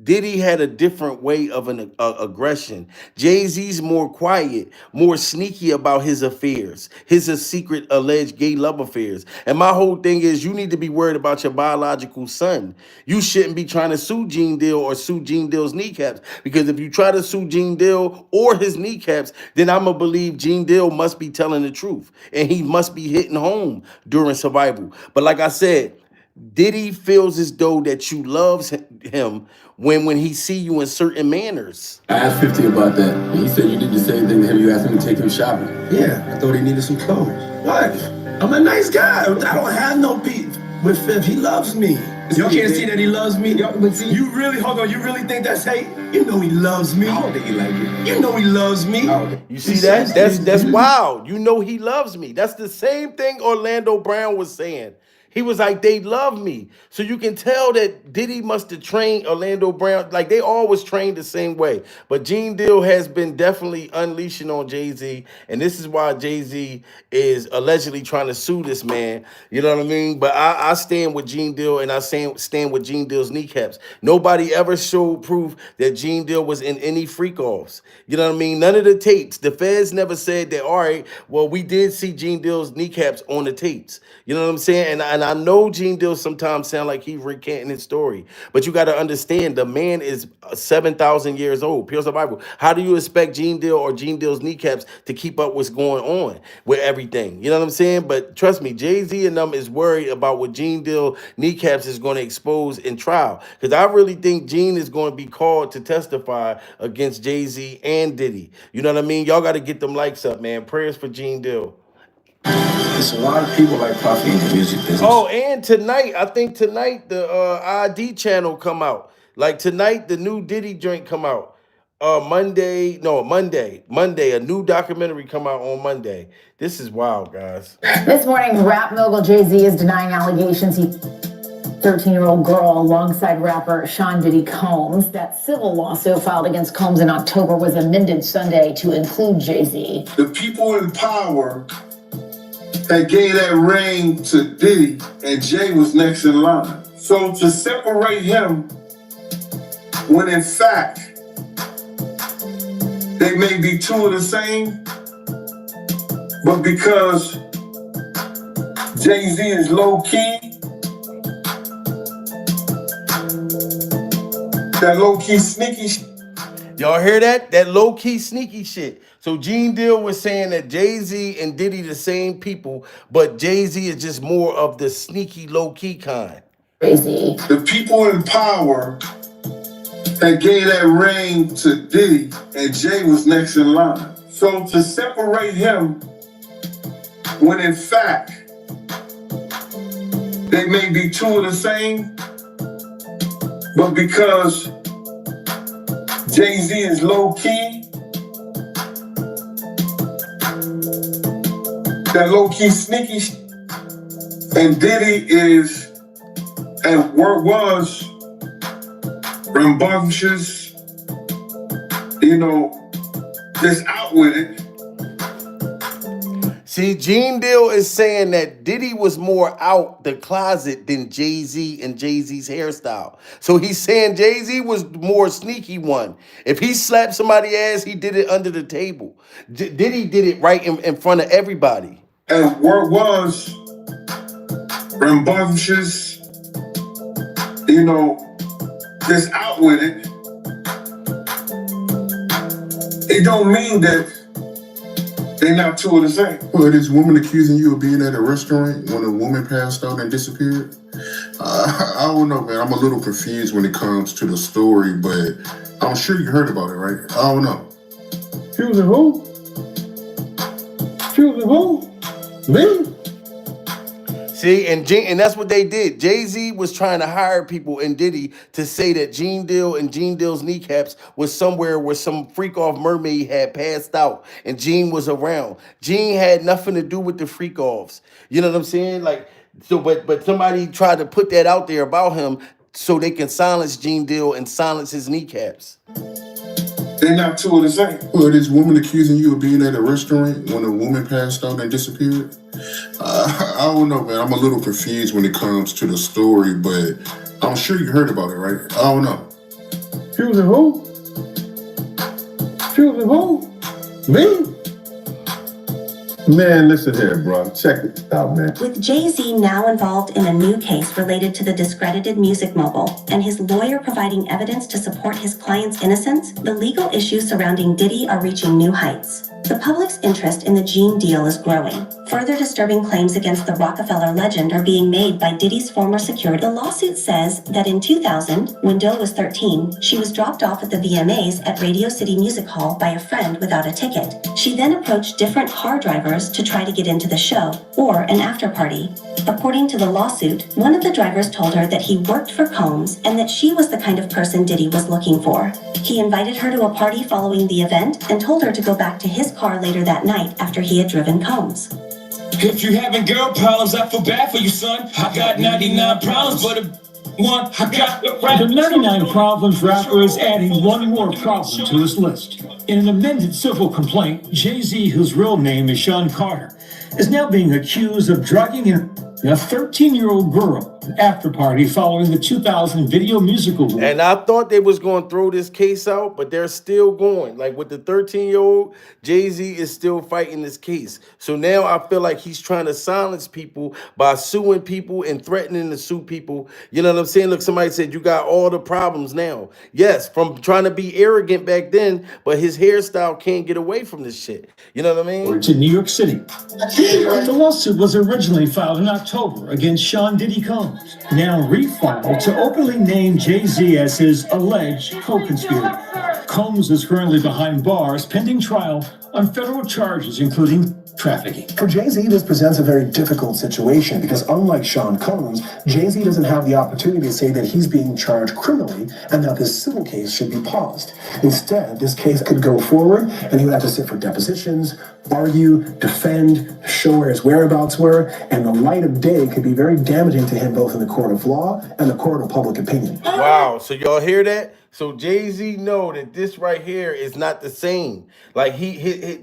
Diddy had a different way of an aggression. Jay-Z's more quiet, more sneaky about his affairs, his secret alleged gay love affairs. And my whole thing is, you need to be worried about your biological son. You shouldn't be trying to sue Jean Dill or sue Jean Dill's kneecaps, because if you try to sue Jean Dill or his kneecaps, then I'm gonna believe Jean Dill must be telling the truth and he must be hitting home during survival. But like I said, Diddy feels as though that you loves him when he see you in certain manners. I asked 50 about that, and he said you did the same thing. Have you asked him to take him shopping? Yeah, I thought he needed some clothes. What? I'm a nice guy. I don't have no beef with Fifth. He loves me. Y'all can't see that he loves me? But see, you really, hold on, you really think that's hate? You know he loves me. I don't think he like you. You know he loves me. You see that? That's wild. You know he loves me. That's the same thing Orlando Brown was saying. He was like, they love me. So you can tell that Diddy must have trained Orlando Brown. Like, they always trained the same way. But Jean Dill has been definitely unleashing on Jay-Z. And this is why Jay-Z is allegedly trying to sue this man. You know what I mean? But I stand with Jean Dill, and I stand with Jean Dill's kneecaps. Nobody ever showed proof that Jean Dill was in any freak-offs. You know what I mean? None of the tapes. The feds never said that, all right, well, we did see Jean Dill's kneecaps on the tapes. You know what I'm saying? And I know Jean Dill sometimes sound like he's recanting his story, but you got to understand the man is 7,000 years old. Pure survival. How do you expect Jean Dill or Jean Dill's kneecaps to keep up what's going on with everything? You know what I'm saying? But trust me, Jay-Z and them is worried about what Jean Dill kneecaps is going to expose in trial, because I really think Jean is going to be called to testify against Jay-Z and Diddy. You know what I mean? Y'all got to get them likes up, man. Prayers for Jean Dill. There's a lot of people like Puffy in the music business. Oh, and tonight, I think tonight the ID channel come out. Like tonight, the new Diddy joint come out. Monday, a new documentary come out on Monday. This is wild, guys. This morning, rap mogul Jay-Z is denying allegations he 13-year-old girl alongside rapper Sean Diddy Combs. That civil lawsuit filed against Combs in October was amended Sunday to include Jay-Z. The people in power that gave that ring to Diddy, and Jay was next in line. So to separate him, when in fact, they may be two of the same, but because Jay-Z is low-key, that low-key sneaky shit. Y'all hear that? That low-key sneaky shit. So Jean Dill was saying that Jay-Z and Diddy the same people, but Jay-Z is just more of the sneaky, low-key kind. Jay-Z. The people in power that gave that ring to Diddy, and Jay was next in line. So to separate him, when in fact, they may be two of the same, but because Jay-Z is low-key, that low-key sneaky and Diddy is, and was rambunctious, you know, just out with it. See, Jean Dill is saying that Diddy was more out the closet than Jay-Z and Jay-Z's hairstyle. So he's saying Jay-Z was more sneaky one. If he slapped somebody's ass, he did it under the table. Diddy did it right in front of everybody. And was rambunctious, you know, just out with it. It don't mean that they're not two of the same. Well, this woman accusing you of being at a restaurant when a woman passed out and disappeared? I don't know, man. I'm a little confused when it comes to the story, but I'm sure you heard about it, right? I don't know. Accusing who? Accusing who? Me? See, and that's what they did. Jay-Z was trying to hire people and Diddy to say that Jean Dill and Jean Dill's kneecaps was somewhere where some freak-off mermaid had passed out and Jean was around. Jean had nothing to do with the freak-offs. You know what I'm saying? Like, so, but somebody tried to put that out there about him so they can silence Jean Dill and silence his kneecaps. They're not two of the same. Well, this woman accusing you of being at a restaurant when a woman passed out and disappeared? I don't know, man. I'm a little confused when it comes to the story, but I'm sure you heard about it, right? I don't know. Accusing who? Accusing who? Me? Man, listen here, bro. Check it out, man. With Jay-Z now involved in a new case related to the discredited music mogul and his lawyer providing evidence to support his client's innocence, the legal issues surrounding Diddy are reaching new heights. The public's interest in the Jean Dill is growing. Further disturbing claims against the Rockefeller legend are being made by Diddy's former security. The lawsuit says that in 2000, when Dill was 13, she was dropped off at the VMAs at Radio City Music Hall by a friend without a ticket. She then approached different car drivers to try to get into the show, or an after party. According to the lawsuit, one of the drivers told her that he worked for Combs and that she was the kind of person Diddy was looking for. He invited her to a party following the event and told her to go back to his car later that night after he had driven Combs. If you having girl problems, I feel bad for you, son. I got 99 problems, but one I got the 99 Problems rapper is adding one more problem to his list. In an amended civil complaint, Jay-Z, whose real name is Sean Carter, is now being accused of drugging a 13-year-old girl at an after party following the 2000 Video Music Award. And I thought they was going to throw this case out, but they're still going. Like with the 13-year-old, Jay-Z is still fighting this case. So now I feel like he's trying to silence people by suing people and threatening to sue people. You know what I'm saying? Look, somebody said you got all the problems now. Yes, from trying to be arrogant back then, but his hairstyle can't get away from this shit. You know what I mean? To New York City. The lawsuit was originally filed in October against Sean Diddy Combs, now refiled to openly name Jay-Z as his alleged co-conspirator. Combs is currently behind bars pending trial on federal charges, including trafficking. For Jay-Z, this presents a very difficult situation because unlike Sean Combs, Jay-Z doesn't have the opportunity to say that he's being charged criminally and that this civil case should be paused. Instead, this case could go forward and he would have to sit for depositions, argue, defend, show where his whereabouts were, and the light of day could be very damaging to him both in the court of law and the court of public opinion. Wow, so y'all hear that? So Jay-Z know that this right here is not the same. Like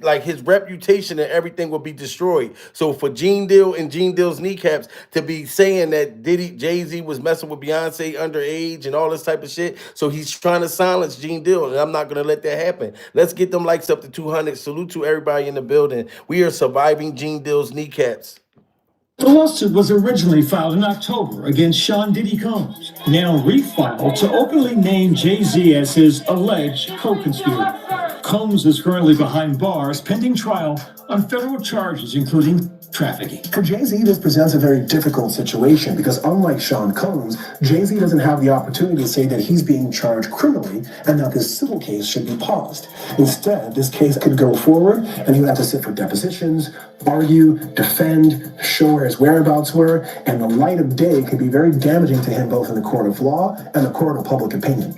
like his reputation and everything will be destroyed. So for Jean Dill and Jean Dill's kneecaps to be saying that Jay-Z was messing with Beyonce underage and all this type of shit, so he's trying to silence Jean Dill, and I'm not gonna let that happen. Let's get them likes up to 200. Salute to everybody in the building. We are surviving Jean Dill's kneecaps. The lawsuit was originally filed in October against Sean Diddy Combs, now refiled to openly name Jay-Z as his alleged co-conspirator. Combs is currently behind bars pending trial on federal charges, including trafficking. For Jay-Z, this presents a very difficult situation because unlike Sean Combs, Jay-Z doesn't have the opportunity to say that he's being charged criminally and that this civil case should be paused. Instead, this case could go forward and he would have to sit for depositions, argue, defend, show where his whereabouts were, and the light of day could be very damaging to him both in the court of law and the court of public opinion.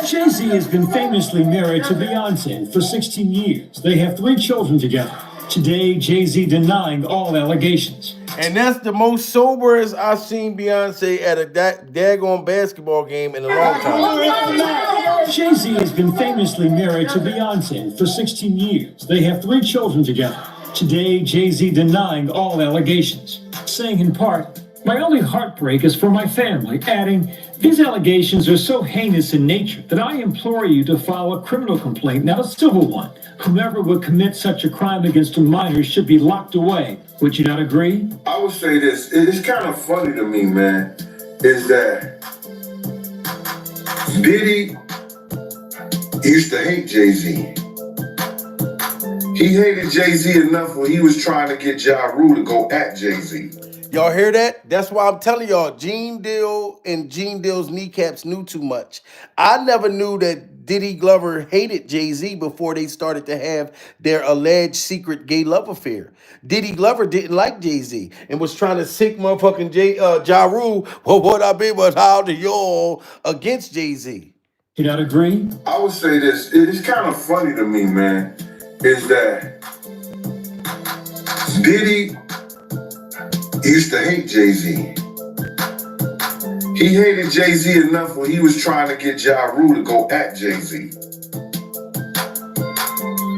Jay-Z has been famously married to Beyonce for 16 years. They have 3 children together. Today, Jay-Z denying all allegations. And that's the most soberest I've seen Beyonce at a daggone basketball game in a long time. Jay-Z has been famously married to Beyonce for 16 years. They have 3 children together. Today, Jay-Z denying all allegations, saying in part, "My only heartbreak is for my family," adding, "These allegations are so heinous in nature that I implore you to file a criminal complaint, not a civil one. Whomever would commit such a crime against a minor should be locked away." Would you not agree? I would say this. It's kind of funny to me, man, is that Diddy used to hate Jay-Z. He hated Jay-Z enough when he was trying to get Ja Rule to go at Jay-Z. Y'all hear that? That's why I'm telling y'all, Jean Dill and Jean Dill's kneecaps knew too much. I never knew that Diddy Glover hated Jay-Z before they started to have their alleged secret gay love affair. Diddy Glover didn't like Jay-Z and was trying to sick motherfucking Ja Rule, well, what I be but how do y'all against Jay-Z. You not agree? I would say this. It's kind of funny to me, man, is that Diddy used to hate Jay-Z. He hated Jay-Z enough when he was trying to get Ja Rule to go at Jay-Z.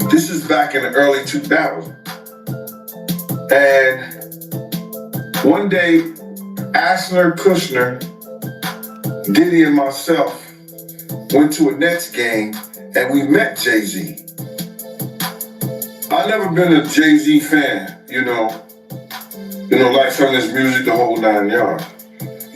This is back in the early 2000s. And one day, Ashler Kushner Diddy and myself went to a Nets game and we met Jay-Z. I never been a Jay-Z fan, like some of his music, the whole 9 yards.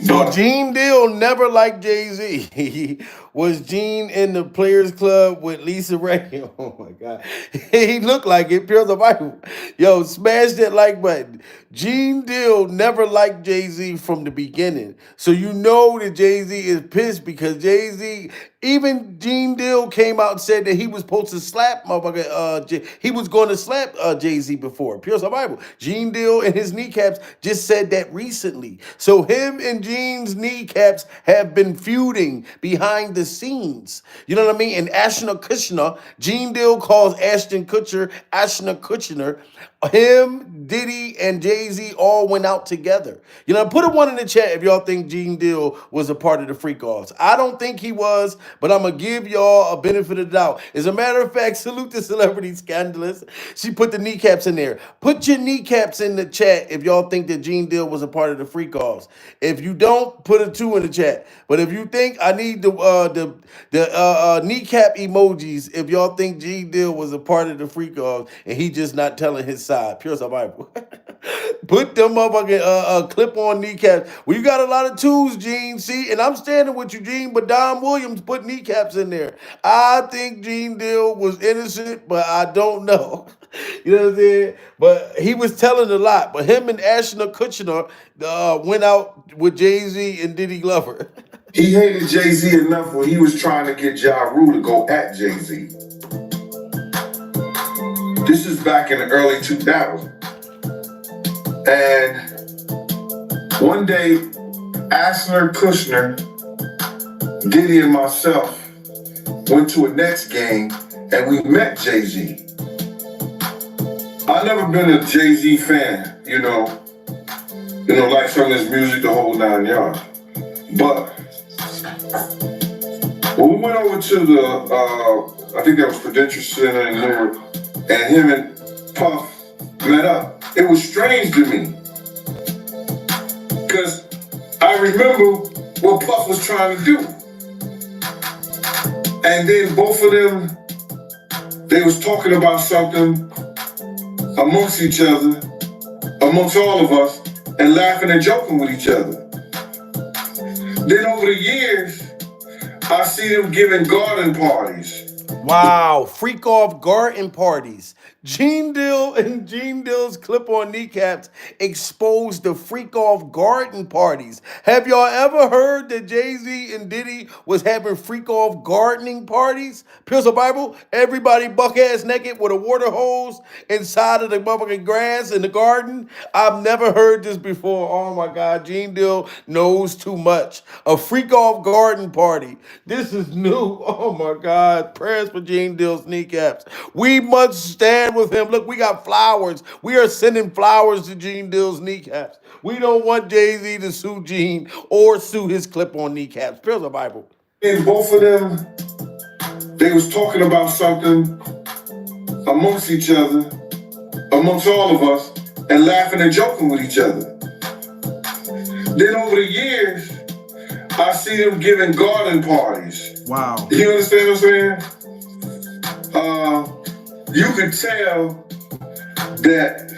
So Jean Dill never liked Jay-Z. Was Jean in the Players Club with Lisa Ray? Oh my God. He looked like it, pure the Bible. Yo, smash that like button. Jean Dill never liked Jay-Z from the beginning. So you know that Jay-Z is pissed because Jay-Z, even Jean Dill came out and said that he was supposed to slap motherfucker, he was going to slap Jay-Z before. Pure the Bible. Jean Dill and his kneecaps just said that recently. So him and Jean's kneecaps have been feuding behind the scenes. You know what I mean? And Ashton Kutcher, Jean Dill calls Ashton Kutcher, Ashton Kutcher. Him, Diddy, and Jay-Z all went out together. Put a 1 in the chat if y'all think Jean Dill was a part of the freak offs. I don't think he was, but I'm going to give y'all a benefit of the doubt. As a matter of fact, salute the celebrity scandalous. She put the kneecaps in there. Put your kneecaps in the chat if y'all think that Jean Dill was a part of the freak offs. If you don't, put a 2 in the chat. But if you think, I need the kneecap emojis if y'all think Jean Dill was a part of the freak offs and he just not telling his side. Pure Bible. Put them motherfucking clip-on kneecaps. Well, you got a lot of tools, Gene. See, and I'm standing with you, Gene, but Don Williams put kneecaps in there. I think Jean Dill was innocent, but I don't know. You know what I'm saying? But he was telling a lot. But him and Ashton Kutcher went out with Jay-Z and Diddy Glover. He hated Jay-Z enough when he was trying to get Ja Rule to go at Jay-Z. This is back in the early 2000s. And one day, Ashton Kutcher, Diddy and myself went to a Nets game and we met Jay-Z. I've never been a Jay-Z fan, like some of his music, the whole 9 yards. But when we went over to the, I think that was Prudential Center in Newark, and him and Puff met up, it was strange to me. Because I remember what Puff was trying to do. And then both of them, they was talking about something amongst each other, amongst all of us, and laughing and joking with each other. Then over the years, I see them giving garden parties. Wow, freak off garden parties. Jean Dill and Jean Dill's clip-on kneecaps exposed the freak off garden parties. Have y'all ever heard that Jay-Z and Diddy was having freak off gardening parties? Here's a Bible. Everybody buck-ass naked with a water hose inside of the motherfucking grass in the garden. I've never heard this before. Oh my God, Jean Dill knows too much. A freak off garden party. This is new. Oh my God. Prayers for Jean Dill's kneecaps. We must stand with him. Look, we got flowers. We are sending flowers to Jean Dill's kneecaps. We don't want Jay-Z to sue Jean or sue his clip-on kneecaps. Here's the Bible. And both of them, they was talking about something amongst each other, amongst all of us, and laughing and joking with each other. Then over the years, I see them giving garden parties. Wow. You understand what I'm saying? You could tell that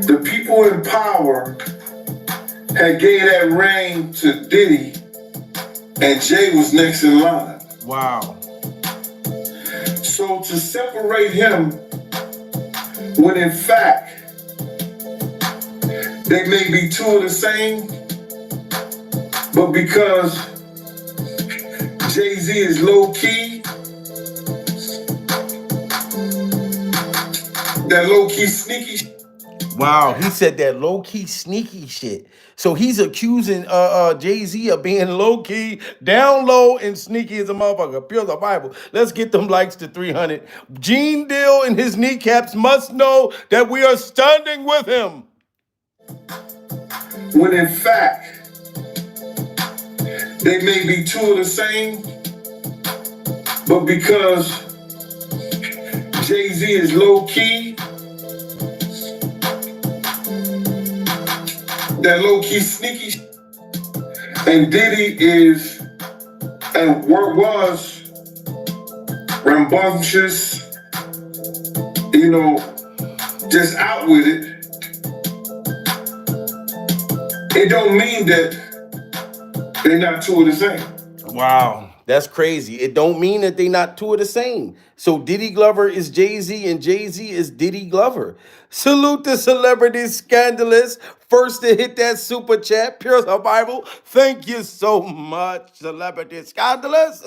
the people in power had gave that reign to Diddy, and Jay was next in line. Wow. So to separate him, when in fact, they may be two of the same, but because Jay-Z is low-key, that low-key sneaky shit. Wow, he said that low-key sneaky shit. So he's accusing Jay-Z of being low-key, down low, and sneaky as a motherfucker. Pure the Bible. Let's get them likes to 300. Jean Dill and his kneecaps must know that we are standing with him. When in fact, they may be two of the same, but because Jay-Z is low-key, that low-key sneaky shit, And Diddy is, and was rambunctious, you know, just out with it. It don't mean that they're not two of the same. Wow, that's crazy. It don't mean that they not two of the same. So Diddy Glover is Jay-Z and Jay-Z is Diddy Glover. Salute the celebrity scandalous. First to hit that super chat, Pure Survival. Thank you so much, celebrity scandalous.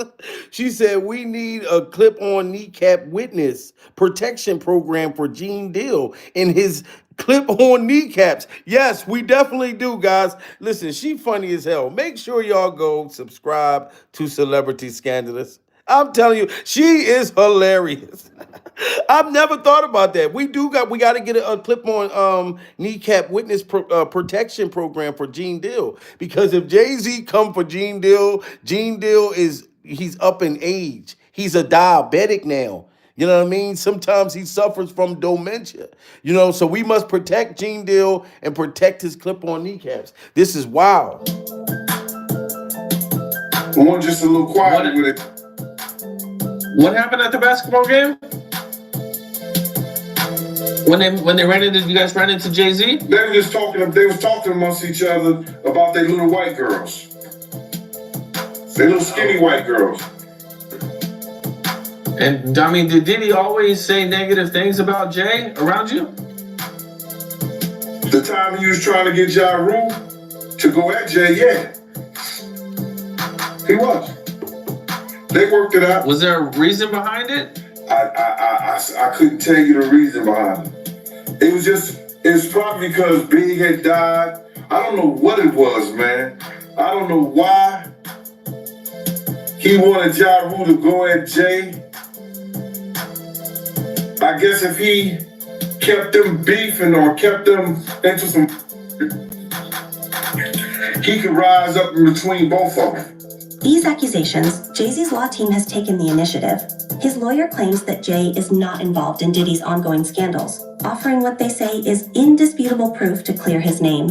She said we need a clip-on kneecap witness protection program for Jean Dill in his clip-on kneecaps. Yes, we definitely do, guys. Listen, she funny as hell. Make sure y'all go subscribe to Celebrity Scandalous. I'm telling you, she is hilarious. I've never thought about that. We got to get a clip-on kneecap witness protection program for Jean Dill, because if Jay-Z come for Jean Dill he's up in age. He's a diabetic now. You know what I mean? Sometimes he suffers from dementia. You know, so we must protect Jean Dill and protect his clip-on kneecaps. This is wild. One just a little quiet with it. What happened at the basketball game? When they ran into, you guys ran into Jay-Z? They were just talking. They was talking amongst each other about their little white girls. Their little skinny white girls. And I mean, did Diddy always say negative things about Jay around you? The time he was trying to get Ja Rule to go at Jay, yeah. He was. They worked it out. Was there a reason behind it? I couldn't tell you the reason behind it. It was probably because Big had died. I don't know what it was, man. I don't know why he wanted Ja Rule to go at Jay. I guess if he kept them beefing or kept them into some, he could rise up in between both of them. These accusations, Jay-Z's law team has taken the initiative. His lawyer claims that Jay is not involved in Diddy's ongoing scandals, offering what they say is indisputable proof to clear his name.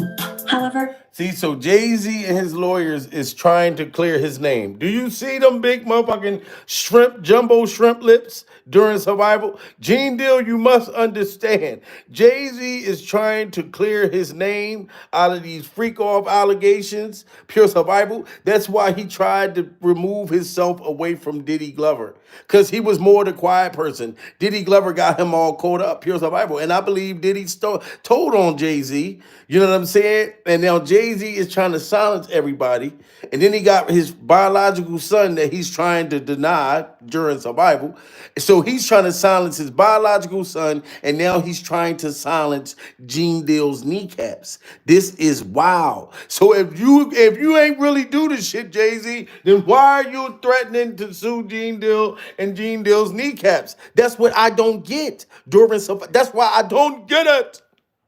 However, see, so Jay-Z and his lawyers is trying to clear his name. Do you see them big motherfucking jumbo shrimp lips during Survival? Jean Dill, you must understand. Jay-Z is trying to clear his name out of these freak-off allegations, Pure Survival. That's why he tried to remove himself away from Diddy Glover, because he was more the quiet person. Diddy Glover got him all caught up, Pure Survival. And I believe Diddy told on Jay-Z. You know what I'm saying? And now Jay-Z is trying to silence everybody. And then he got his biological son that he's trying to deny during Survival. So he's trying to silence his biological son, and now he's trying to silence Jean Dill's kneecaps. This is wild. So if you ain't really do this shit, Jay-Z, then why are you threatening to sue Jean Dill and Jean Dill's kneecaps? That's what I don't get during Survival. That's why I don't get it.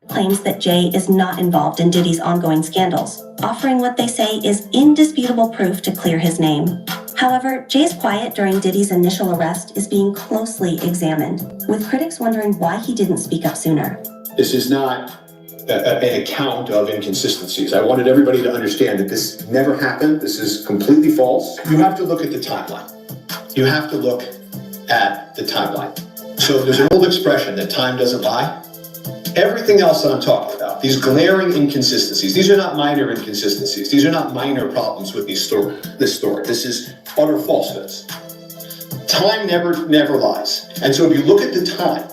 claims that Jay is not involved in Diddy's ongoing scandals, offering what they say is indisputable proof to clear his name. However, Jay's quiet during Diddy's initial arrest is being closely examined, with critics wondering why he didn't speak up sooner. This is not an account of inconsistencies. I wanted everybody to understand that this never happened. This is completely false. You have to look at the timeline. You have to look at the timeline. So there's an old expression that time doesn't lie. Everything else that I'm talking about, these glaring inconsistencies, these are not minor inconsistencies. These are not minor problems with this story. This is utter falsehoods. Time never lies. And so if you look at the time,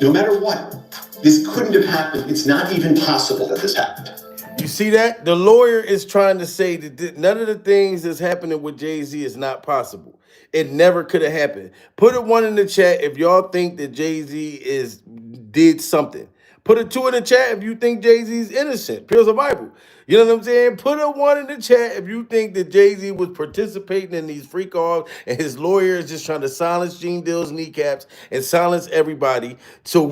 no matter what, this couldn't have happened. It's not even possible that this happened. You see that? The lawyer is trying to say that none of the things that's happening with Jay-Z is not possible. It never could have happened. Put a 1 in the chat if y'all think that Jay-Z did something. Put a 2 in the chat if you think Jay-Z's innocent. Pure Survival. You know what I'm saying? Put a 1 in the chat if you think that Jay-Z was participating in these freak offs and his lawyer is just trying to silence Jean Dill's kneecaps and silence everybody so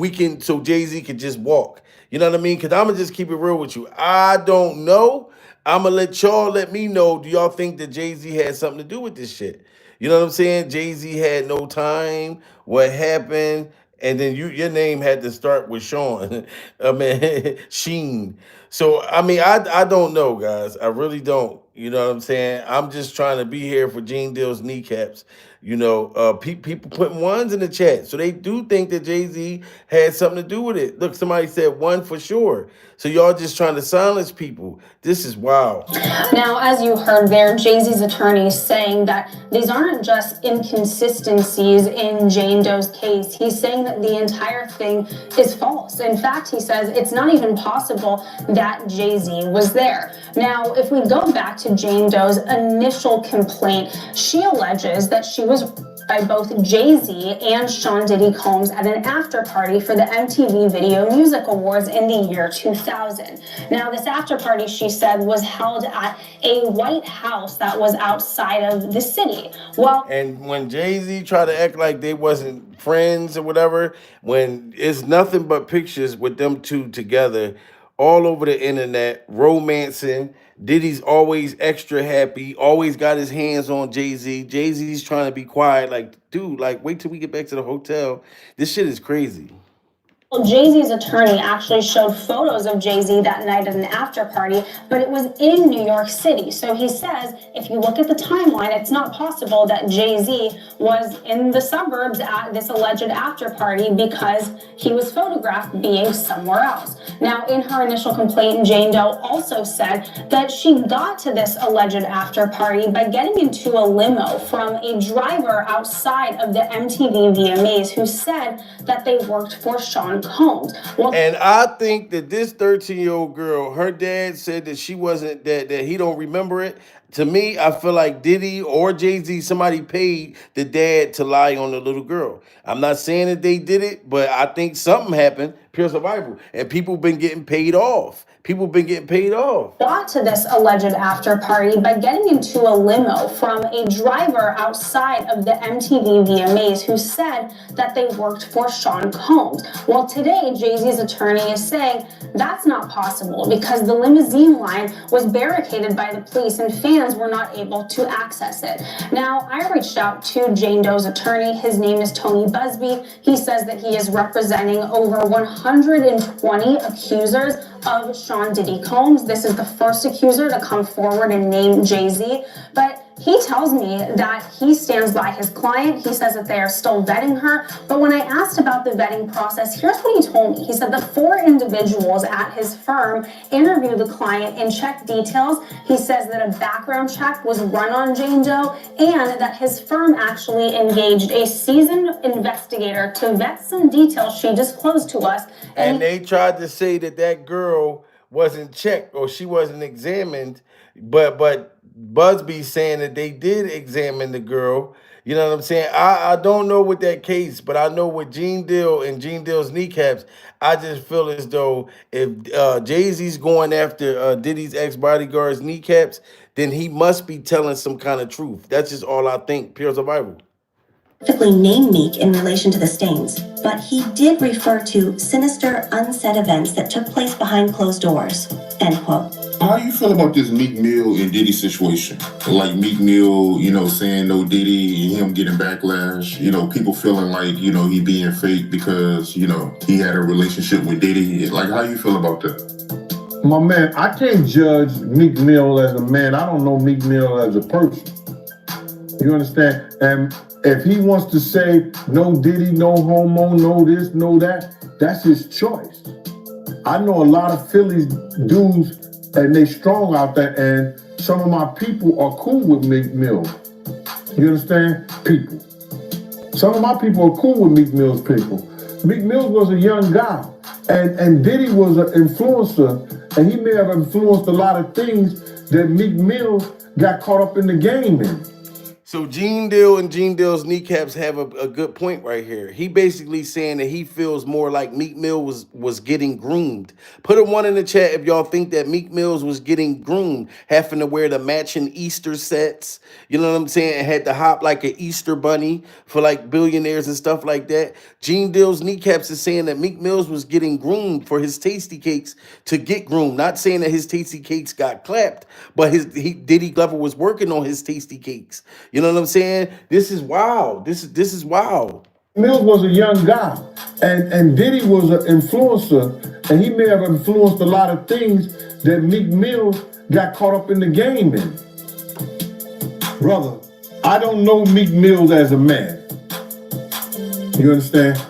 Jay-Z can just walk. You know what I mean? Because I'm going to just keep it real with you. I don't know. I'm going to let y'all let me know. Do y'all think that Jay-Z had something to do with this shit? You know what I'm saying? Jay-Z had no time. What happened? And then your name had to start with Sean. I mean, Sheen. So, I mean, I don't know, guys. I really don't. You know what I'm saying? I'm just trying to be here for Jean Dill's kneecaps. People putting ones in the chat. So they do think that Jay-Z had something to do with it. Look, somebody said one for sure. So y'all just trying to silence people. This is wild. Now, as you heard there, Jay-Z's attorney saying that these aren't just inconsistencies in Jane Doe's case. He's saying that the entire thing is false. In fact, he says it's not even possible that Jay-Z was there. Now, if we go back to Jane Doe's initial complaint, she alleges that she was by both Jay-Z and Sean Diddy Combs at an after party for the MTV Video Music Awards in the year 2000. Now, this after party, she said, was held at a White House that was outside of the city. And when Jay-Z tried to act like they wasn't friends or whatever, when it's nothing but pictures with them two together all over the internet, romancing. Diddy's always extra happy, always got his hands on Jay-Z. Jay-Z's trying to be quiet, like, dude, like, wait till we get back to the hotel. This shit is crazy. Well, Jay-Z's attorney actually showed photos of Jay-Z that night at an after party, but it was in New York City. So he says, if you look at the timeline, it's not possible that Jay-Z was in the suburbs at this alleged after party because he was photographed being somewhere else. Now, in her initial complaint, Jane Doe also said that she got to this alleged after party by getting into a limo from a driver outside of the MTV VMAs who said that they worked for Sean Combs. And I think that this 13-year-old girl, her dad said that she wasn't, that he don't remember it. To me, I feel like Diddy or Jay-Z, somebody paid the dad to lie on the little girl. I'm not saying that they did it, but I think something happened, pure survival, and people been getting paid off. People been getting paid off. Got to this alleged after party by getting into a limo from a driver outside of the MTV VMAs who said that they worked for Sean Combs. Well, today, Jay-Z's attorney is saying that's not possible because the limousine line was barricaded by the police and fans were not able to access it. Now, I reached out to Jane Doe's attorney. His name is Tony Buzby. He says that he is representing over 120 accusers of Sean Diddy Combs. This is the first accuser to come forward and name Jay-Z, but he tells me that he stands by his client. He says that they are still vetting her. But when I asked about the vetting process, here's what he told me. He said the 4 individuals at his firm interviewed the client and checked details. He says that a background check was run on Jane Doe and that his firm actually engaged a seasoned investigator to vet some details she disclosed to us. And they tried to say that that girl wasn't checked or she wasn't examined, but Buzby saying that they did examine the girl. You know what I'm saying? I don't know with that case, but I know with Jean Dill and Jean Dill's kneecaps, I just feel as though if Jay-Z's going after Diddy's ex-bodyguard's kneecaps, then he must be telling some kind of truth. That's just all I think, pure survival. Specifically named Meek in relation to the stains, but he did refer to sinister, unsaid events that took place behind closed doors, end quote. How do you feel about this Meek Mill and Diddy situation? Like Meek Mill, saying no Diddy and him getting backlash, people feeling like, he being fake because, he had a relationship with Diddy. Like, how you feel about that? My man, I can't judge Meek Mill as a man. I don't know Meek Mill as a person. You understand? And if he wants to say no Diddy, no homo, no this, no that, that's his choice. I know a lot of Philly dudes and they strong out there, and some of my people are cool with Meek Mill. You understand? People. Some of my people are cool with Meek Mill's people. Meek Mill was a young guy, and Diddy was an influencer, and he may have influenced a lot of things that Meek Mill got caught up in the game in. So Jean Dill and Jean Dill's kneecaps have a good point right here. He basically saying that he feels more like Meek Mill was getting groomed. Put a 1 in the chat if y'all think that Meek Mills was getting groomed, having to wear the matching Easter sets. You know what I'm saying? And had to hop like an Easter bunny for like billionaires and stuff like that. Jean Dill's kneecaps is saying that Meek Mills was getting groomed for his tasty cakes to get groomed. Not saying that his tasty cakes got clapped, but Diddy Glover was working on his tasty cakes. You know what I'm saying? This is wild. This is wild. Mills was a young guy, and Diddy was an influencer, and he may have influenced a lot of things that Meek Mill got caught up in the game in. Brother, I don't know Meek Mill as a man. You understand?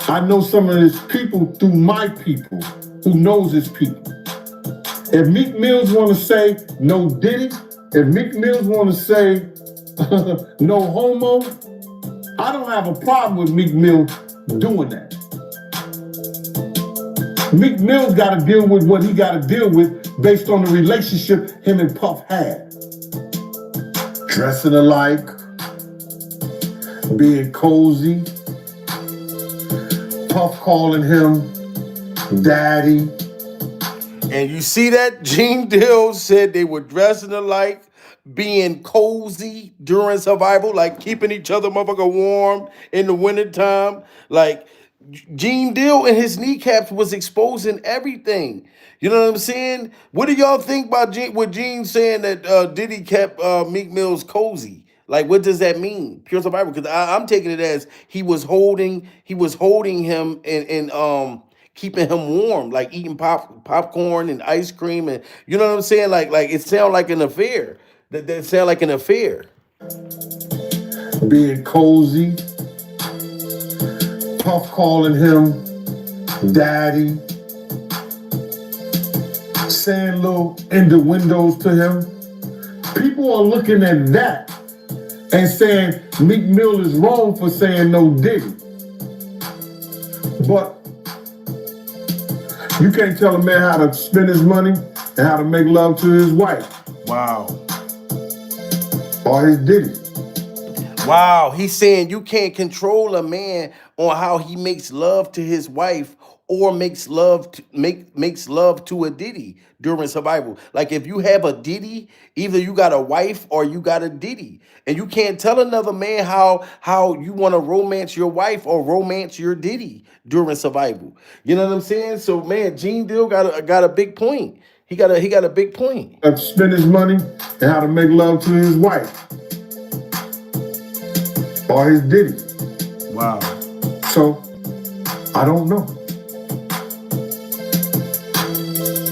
I know some of his people through my people who knows his people. If Meek Mills want to say no Diddy, if Meek Mills want to say no homo, I don't have a problem with Meek Mill doing that. Meek Mill's got to deal with what he got to deal with based on the relationship him and Puff had. Dressing alike, being cozy, Puff calling him daddy. And you see that? Jean Dill said they were dressing alike, being cozy during survival, like keeping each other motherfucker warm in the wintertime. Like Jean Dill and his kneecaps was exposing everything. You know what I'm saying? What do y'all think about what Gene saying that Diddy kept Meek Mill's cozy? Like, what does that mean? Pure survival. Because I'm taking it as he was holding him and keeping him warm, like eating popcorn and ice cream, and you know what I'm saying? Like it sound like an affair. That sound like an affair. Being cozy, Puff calling him daddy, saying little innuendos to him. People are looking at that and saying Meek Mill is wrong for saying no Diddy. But you can't tell a man how to spend his money and how to make love to his wife. Wow. Or his Diddy. Wow, he's saying you can't control a man on how he makes love to his wife or makes love to a Diddy during survival. Like if you have a Diddy, either you got a wife or you got a Diddy. And you can't tell another man how you want to romance your wife or romance your Diddy during survival. You know what I'm saying? So man, Jean Dill got a big point. He got a big point. Spend his money and how to make love to his wife. Or his Diddy. Wow. So, I don't know.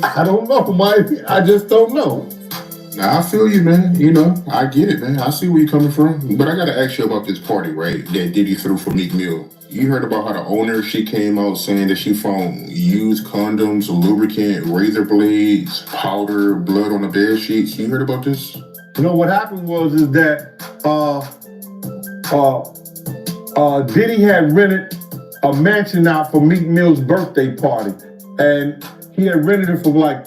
I don't know, Mike. I just don't know. Nah, I feel you, man. You know, I get it, man. I see where you're coming from. But I gotta ask you about this party, right? That Diddy threw for Meek Mill. You heard about how the owner, she came out saying that she found used condoms, lubricant, razor blades, powder, blood on the bed sheets. You heard about this? You know, what happened is that Diddy had rented a mansion out for Meek Mill's birthday party. And he had rented it for like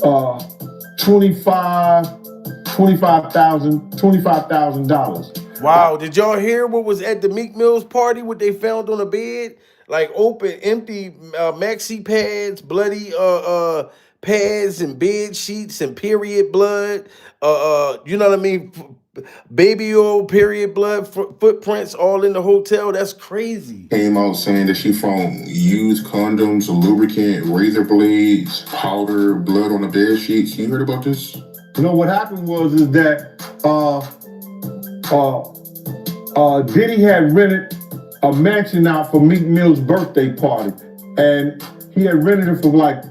$25,000. Wow, did y'all hear what was at the Meek Mill's party, what they found on the bed? Like open, empty maxi pads, bloody pads and bed sheets and period blood. You know what I mean? Baby oil, period blood, footprints all in the hotel. That's crazy. Came out saying that she found used condoms, lubricant, razor blades, powder, blood on the bed sheets. You heard about this? You know, what happened is that Diddy had rented a mansion out for Meek Mill's birthday party. And he had rented it for like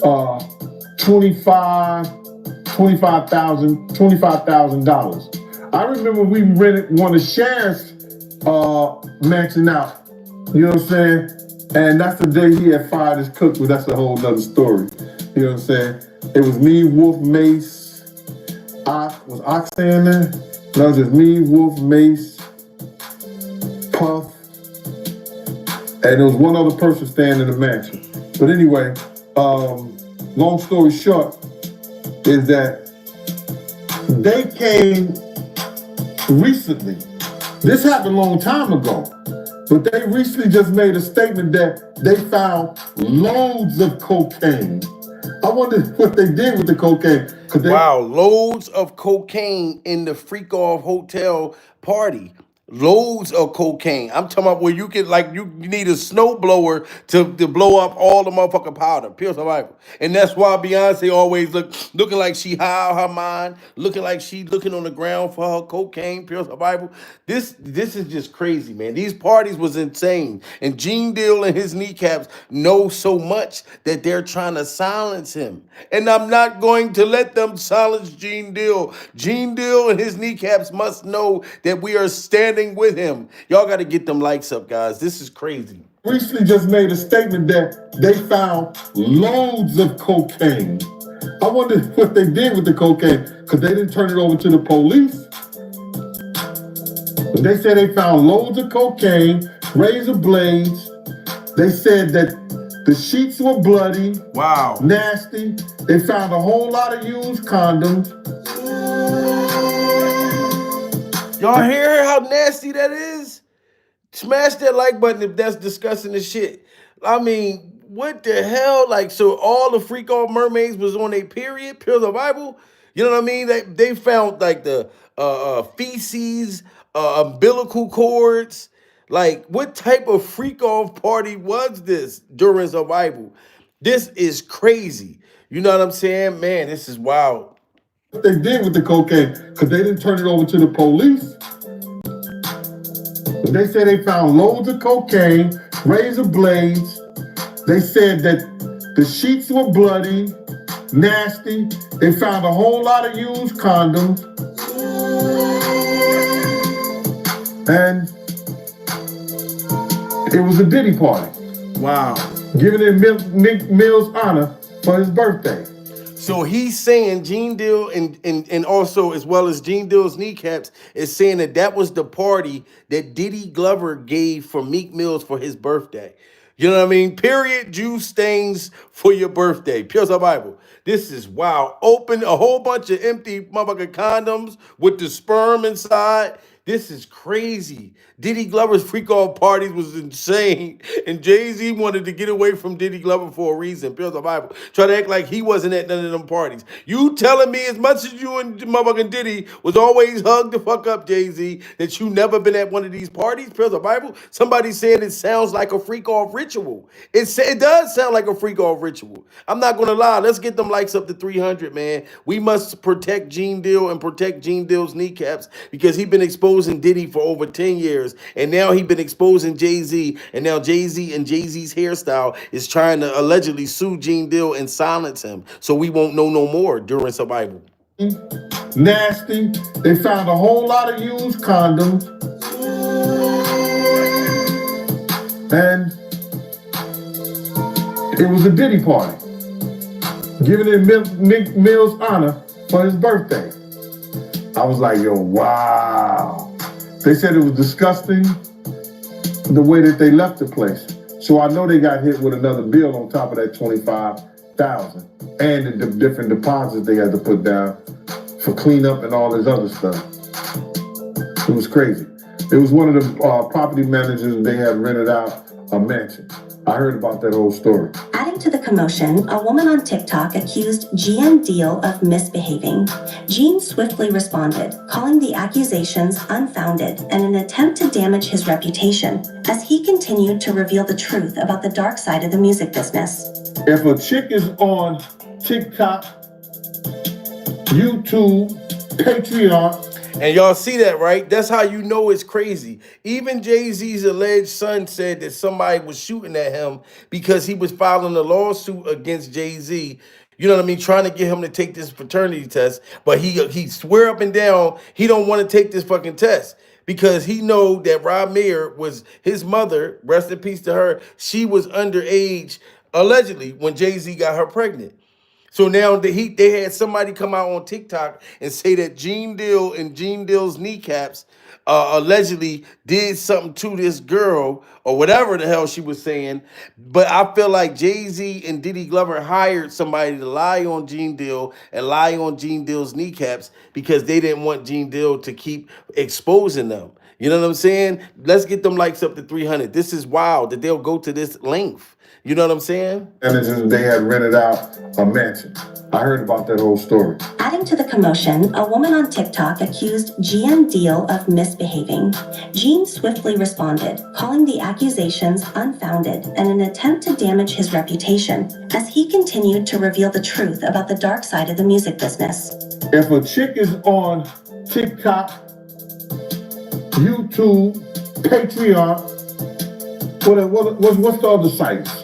$25,000. I remember we rented one of Sheriff's mansion out. You know what I'm saying? And that's the day he had fired his cook, but that's a whole nother story. You know what I'm saying? It was me, Wolf, Mace. Was Ox saying there? No, it was just me, Wolf, Mace, Puff, and there was one other person staying in the mansion. But anyway, long story short, is that they came recently. This happened a long time ago, but they recently just made a statement that they found loads of cocaine. I wonder what they did with the cocaine. Wow, loads of cocaine in the freak off hotel party. loads of cocaine. I'm talking about where you can like you need a snow blower to blow up all the motherfucking powder, pure survival. And that's why Beyonce always looking like she high on her mind, looking like she looking on the ground for her cocaine, pure survival. This is just crazy, man. These parties was insane. And Jean Dill and his kneecaps know so much that they're trying to silence him. And I'm not going to let them silence Jean Dill. Jean Dill and his kneecaps must know that we are standing with him. Y'all got to get them likes up, guys. This is crazy. Recently just made a statement that they found loads of cocaine. I wonder what they did with the cocaine, because they didn't turn it over to the police. They said they found loads of cocaine, razor blades. They said that the sheets were bloody. Wow. Nasty. They found a whole lot of used condoms. Y'all hear how nasty that is? Smash that like button if that's disgusting as shit. I mean, what the hell? Like, so all the freak off mermaids was on a period, pure survival? You know what I mean? They found like the feces, umbilical cords. Like, what type of freak off party was this during survival? This is crazy. You know what I'm saying? Man, this is wild. What they did with the cocaine, because they didn't turn it over to the police. They said they found loads of cocaine, razor blades. They said that the sheets were bloody, nasty. They found a whole lot of used condoms. And it was a Diddy party. Wow. Giving in Meek Mill's honor for his birthday. So he's saying Jean Dill and also as well as Jean Dill's kneecaps is saying that was the party that Diddy Glover gave for Meek Mills for his birthday. You know what I mean? Period, juice stains for your birthday. Pure survival. This is wow. Open a whole bunch of empty motherfucking condoms with the sperm inside. This is crazy. Diddy Glover's freak off parties was insane. And Jay-Z wanted to get away from Diddy Glover for a reason. Pure survival. Try to act like he wasn't at none of them parties. You telling me as much as you and motherfucking Diddy was always hugged the fuck up, Jay-Z, that you never been at one of these parties? Pure survival. Somebody said it sounds like a freak off ritual. It does sound like a freak off ritual. I'm not gonna lie. Let's get them likes up to 300, man. We must protect Jean Dill and protect Jean Dill's kneecaps because he been exposing Diddy for over 10 years. And now he been exposing Jay-Z. And now Jay-Z and Jay-Z's hairstyle is trying to allegedly sue Jean Dill and silence him. So we won't know no more during survival. Nasty. They found a whole lot of used condoms. And it was a Diddy party. Giving in Meek Mill's honor for his birthday. I was like, yo, wow. They said it was disgusting the way that they left the place. So I know they got hit with another bill on top of that $25,000 and the different deposits they had to put down for cleanup and all this other stuff. It was crazy. It was one of the property managers they had rented out a mansion. I heard about that whole story. Adding to the commotion, a woman on TikTok accused Jean Dill of misbehaving. Jean swiftly responded, calling the accusations unfounded and an attempt to damage his reputation, as he continued to reveal the truth about the dark side of the music business. If a chick is on TikTok, YouTube, Patreon, and y'all see that, right? That's how you know it's crazy. Even Jay-Z's alleged son said that somebody was shooting at him because he was filing a lawsuit against Jay-Z. You know what I mean? Trying to get him to take this paternity test. But he swear up and down he don't want to take this fucking test because he know that Rob Mayer was his mother, rest in peace to her. She was underage, allegedly, when Jay-Z got her pregnant. So now they had somebody come out on TikTok and say that Jean Dill and Jean Dill's kneecaps allegedly did something to this girl or whatever the hell she was saying. But I feel like Jay-Z and Diddy Glover hired somebody to lie on Jean Dill and lie on Jean Dill's kneecaps because they didn't want Jean Dill to keep exposing them. You know what I'm saying? Let's get them likes up to 300. This is wild that they'll go to this length. You know what I'm saying? And they had rented out a mansion. I heard about that whole story. Adding to the commotion, a woman on TikTok accused Jean Dill of misbehaving. Jean swiftly responded, calling the accusations unfounded and an attempt to damage his reputation, as he continued to reveal the truth about the dark side of the music business. If a chick is on TikTok, YouTube, Patreon, what's the other sites?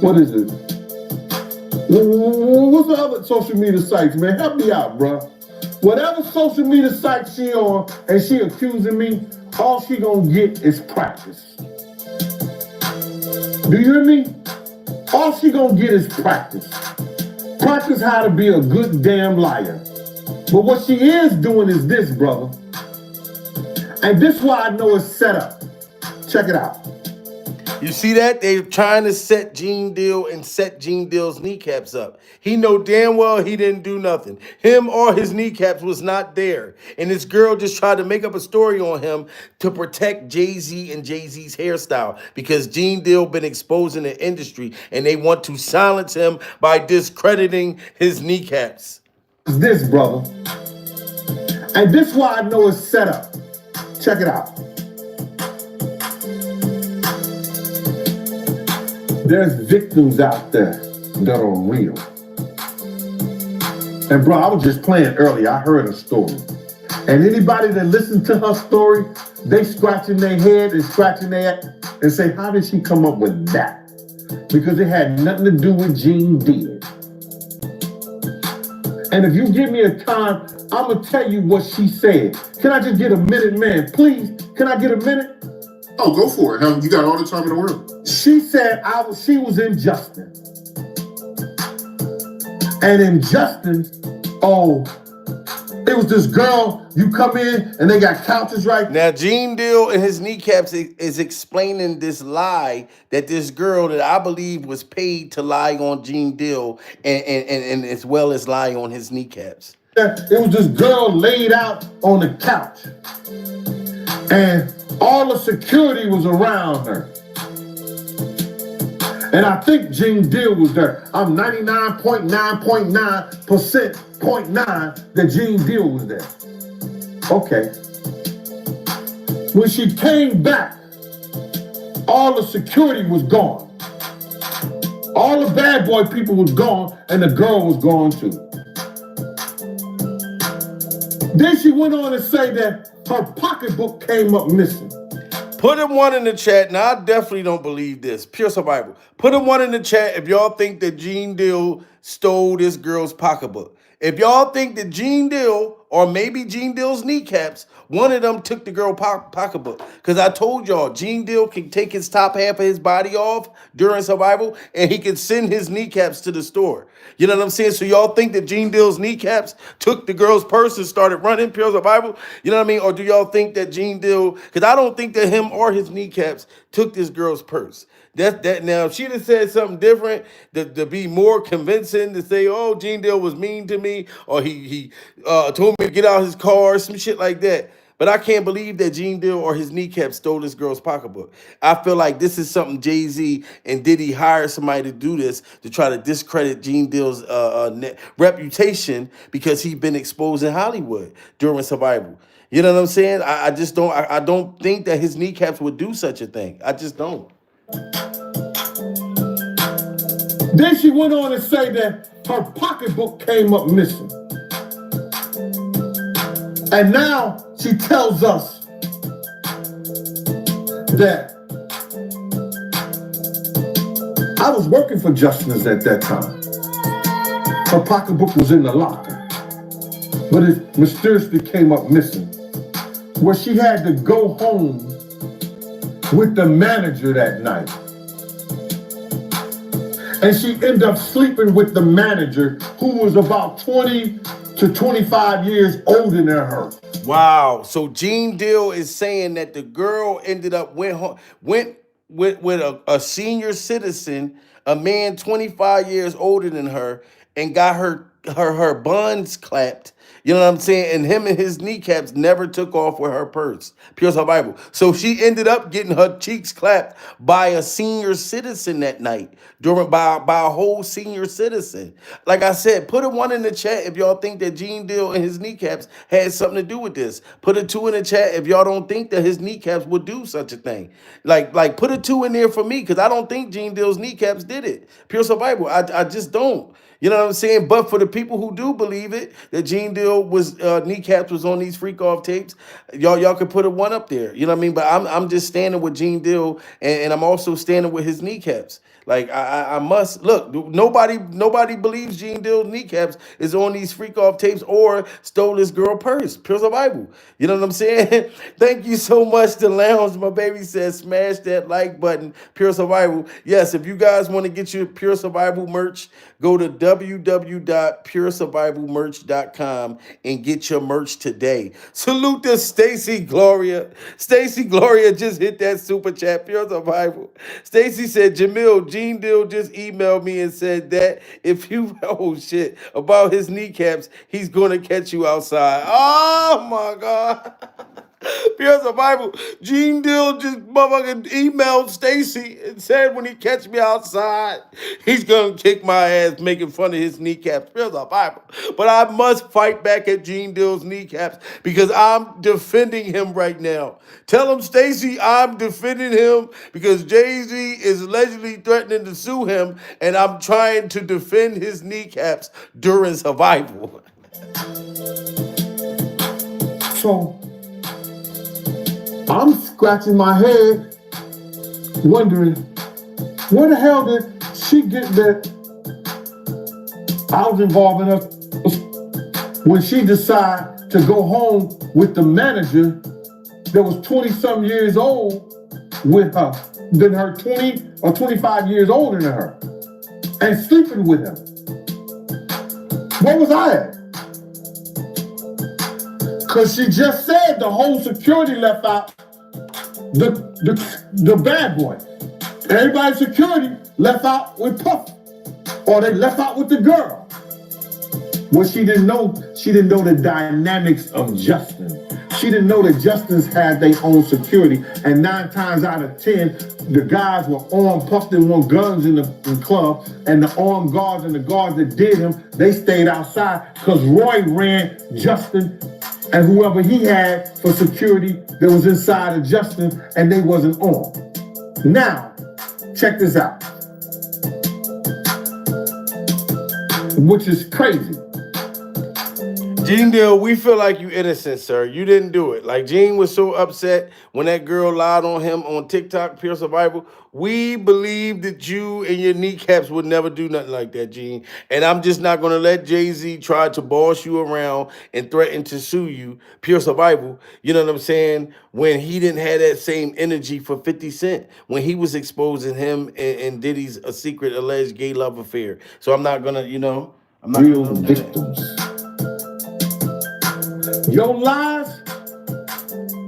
What is it? What's the other social media sites, man? Help me out, bro. Whatever social media site she on and she accusing me, all she gonna get is practice. Do you hear me? All she gonna get is practice. Practice how to be a good damn liar. But what she is doing is this, brother. And this is why I know it's set up. Check it out. You see that? They're trying to set Jean Dill and set Jean Dill's kneecaps up. He know damn well he didn't do nothing. Him or his kneecaps was not there. And this girl just tried to make up a story on him to protect Jay-Z and Jay-Z's hairstyle because Jean Dill been exposing the industry and they want to silence him by discrediting his kneecaps. This, brother. And this is why I know it's set up. Check it out. There's victims out there that are real. And bro, I was just playing earlier. I heard a story. And anybody that listened to her story, they scratching their head and scratching their head and say, how did she come up with that? Because it had nothing to do with Jean Dill. And if you give me a time, I'm going to tell you what she said. Can I just get a minute, man? Please, can I get a minute? Oh, go for it. Hell, you got all the time in the world. She said she was in Justin. And in Justin, it was this girl, you come in and they got couches right. Now, Jean Dill and his kneecaps is explaining this lie that this girl that I believe was paid to lie on Jean Dill and as well as lie on his kneecaps. It was this girl laid out on the couch. And all the security was around her. And I think Jean Dill was there. I'm 99.9.9% that Jean Dill was there. Okay. When she came back, all the security was gone. All the bad boy people was gone, and the girl was gone too. Then she went on to say that her pocketbook came up missing. Put him one in the chat. Now, I definitely don't believe this. Pure survival. Put him one in the chat if y'all think that Jean Dill stole this girl's pocketbook. If y'all think that Jean Dill, or maybe Jean Dill's kneecaps, one of them took the girl pocketbook. Because I told y'all, Jean Dill can take his top half of his body off during survival, and he can send his kneecaps to the store. You know what I'm saying? So y'all think that Jean Dill's kneecaps took the girl's purse and started running pure survival? You know what I mean? Or do y'all think that Jean Dill, because I don't think that him or his kneecaps took this girl's purse. That now, if she'd have said something different to be more convincing, to say, oh, Jean Dill was mean to me, or he told me to get out his car, some shit like that. But I can't believe that Jean Dill or his kneecaps stole this girl's pocketbook. I feel like this is something Jay-Z and Diddy hired somebody to do this, to try to discredit Jean Dill's reputation because he's been exposed in Hollywood during survival. You know what I'm saying? I just don't, I don't think that his kneecaps would do such a thing. I just don't. Then she went on to say that her pocketbook came up missing. And now she tells us that I was working for Justice at that time. Her pocketbook was in the locker, but it mysteriously came up missing, where she had to go home with the manager that night. And she ended up sleeping with the manager, who was about 20 to 25 years older than her. Wow. So Jean Dill is saying that the girl ended up went with a senior citizen, a man 25 years older than her, and got her her buns clapped. You know what I'm saying? And him and his kneecaps never took off with her purse. Pure survival. So she ended up getting her cheeks clapped by a senior citizen that night. By a whole senior citizen. Like I said, put a 1 in the chat if y'all think that Jean Dill and his kneecaps had something to do with this. Put a 2 in the chat if y'all don't think that his kneecaps would do such a thing. Like put a 2 in there for me, because I don't think Jean Dill's kneecaps did it. Pure survival. I just don't. You know what I'm saying? But for the people who do believe it, that Jean Dill was kneecaps was on these freak off tapes, y'all could put a 1 up there. You know what I mean? But I'm just standing with Jean Dill, and I'm also standing with his kneecaps. Like I must look. Nobody believes Jean Dill's kneecaps is on these freak off tapes or stole this girl purse. Pure survival. You know what I'm saying? Thank you so much to Lounge. My baby says smash that like button. Pure survival. Yes, if you guys want to get your Pure Survival merch, go to www.puresurvivalmerch.com and get your merch today. Salute to Stacy Gloria. Stacy Gloria just hit that super chat. Pure survival. Stacy said, Jamil, Jean Dill just emailed me and said that if you, oh shit, about his kneecaps, he's going to catch you outside. Oh my God. Pure survival. Jean Dill just motherfucking emailed Stacy and said when he catch me outside, he's gonna kick my ass making fun of his kneecaps. Pure survival. But I must fight back at Jean Dill's kneecaps because I'm defending him right now. Tell him, Stacy, I'm defending him because Jay-Z is allegedly threatening to sue him, and I'm trying to defend his kneecaps during survival. So I'm scratching my head, wondering, where the hell did she get that I was involved in her when she decided to go home with the manager that was 20-some years old with her, than her 20 or 25 years older than her, and sleeping with him. Where was I at? Because she just said the whole security left out the bad boy. Everybody's security left out with Puff, or they left out with the girl. What she didn't know the dynamics of Justin. She didn't know that Justin's had their own security, and 9 times out of 10, the guys were armed. Puff didn't want guns in the club, and the armed guards and the guards that did him, they stayed outside because Roy ran Justin and whoever he had for security that was inside of Justin, and they wasn't armed. Now, check this out, which is crazy. Jean Dill, we feel like you innocent, sir. You didn't do it. Like, Jean was so upset when that girl lied on him on TikTok, Pure Survival. We believe that you and your kneecaps would never do nothing like that, Jean. And I'm just not going to let Jay-Z try to boss you around and threaten to sue you, Pure Survival. You know what I'm saying? When he didn't have that same energy for 50 Cent, when he was exposing him and Diddy's a secret alleged gay love affair. So I'm not going to, I'm not Real gonna victims. Your lies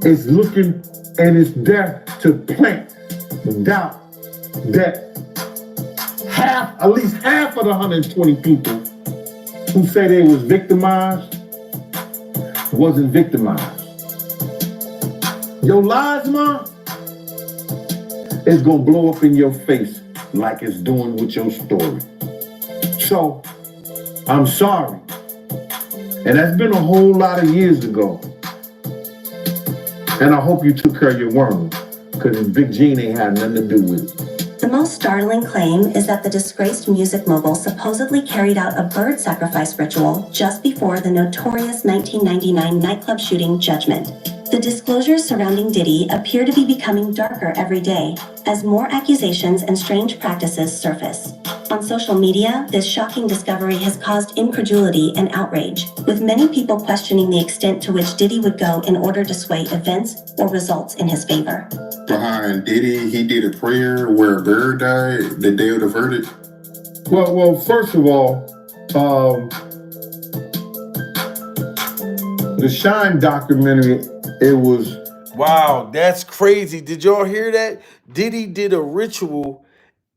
is looking and it's there to plant doubt that at least half of the 120 people who say they was victimized wasn't victimized. Your lies, ma, is gonna blow up in your face like it's doing with your story. So, I'm sorry. And that's been a whole lot of years ago. And I hope you took care of your worms, because Big Gene ain't had nothing to do with it. The most startling claim is that the disgraced music mogul supposedly carried out a bird sacrifice ritual just before the notorious 1999 nightclub shooting judgment. The disclosures surrounding Diddy appear to be becoming darker every day as more accusations and strange practices surface. On social media, this shocking discovery has caused incredulity and outrage, with many people questioning the extent to which Diddy would go in order to sway events or results in his favor. Behind Diddy, he did a prayer where a bird died the day of the verdict. Well, first of all, the Shine documentary, it was... Wow, that's crazy. Did y'all hear that? Diddy did a ritual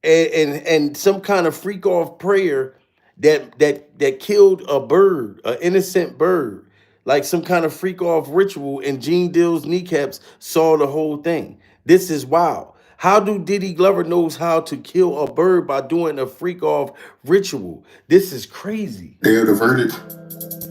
and some kind of freak off prayer that killed a bird, an innocent bird, like some kind of freak off ritual, and Jean Dill's kneecaps saw the whole thing. This is wild. How do Diddy Glover knows how to kill a bird by doing a freak off ritual? This is crazy. Day of the verdict.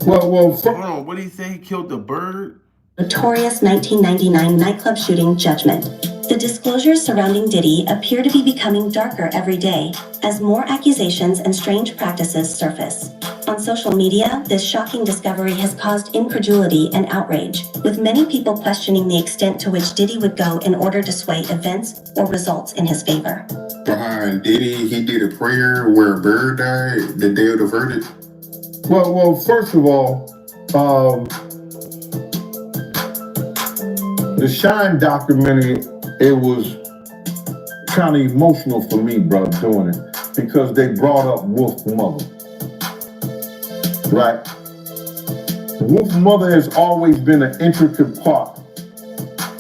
Well, Hold on, what did he say? He killed the bird? Notorious 1999 nightclub shooting judgment. The disclosures surrounding Diddy appear to be becoming darker every day as more accusations and strange practices surface. On social media, this shocking discovery has caused incredulity and outrage, with many people questioning the extent to which Diddy would go in order to sway events or results in his favor. Behind Diddy, he did a prayer where a bird died the day of the verdict. Well, first of all, the Shine documentary, it was kind of emotional for me, bro, doing it, because they brought up Wolf's mother, right? Wolf's mother has always been an intricate part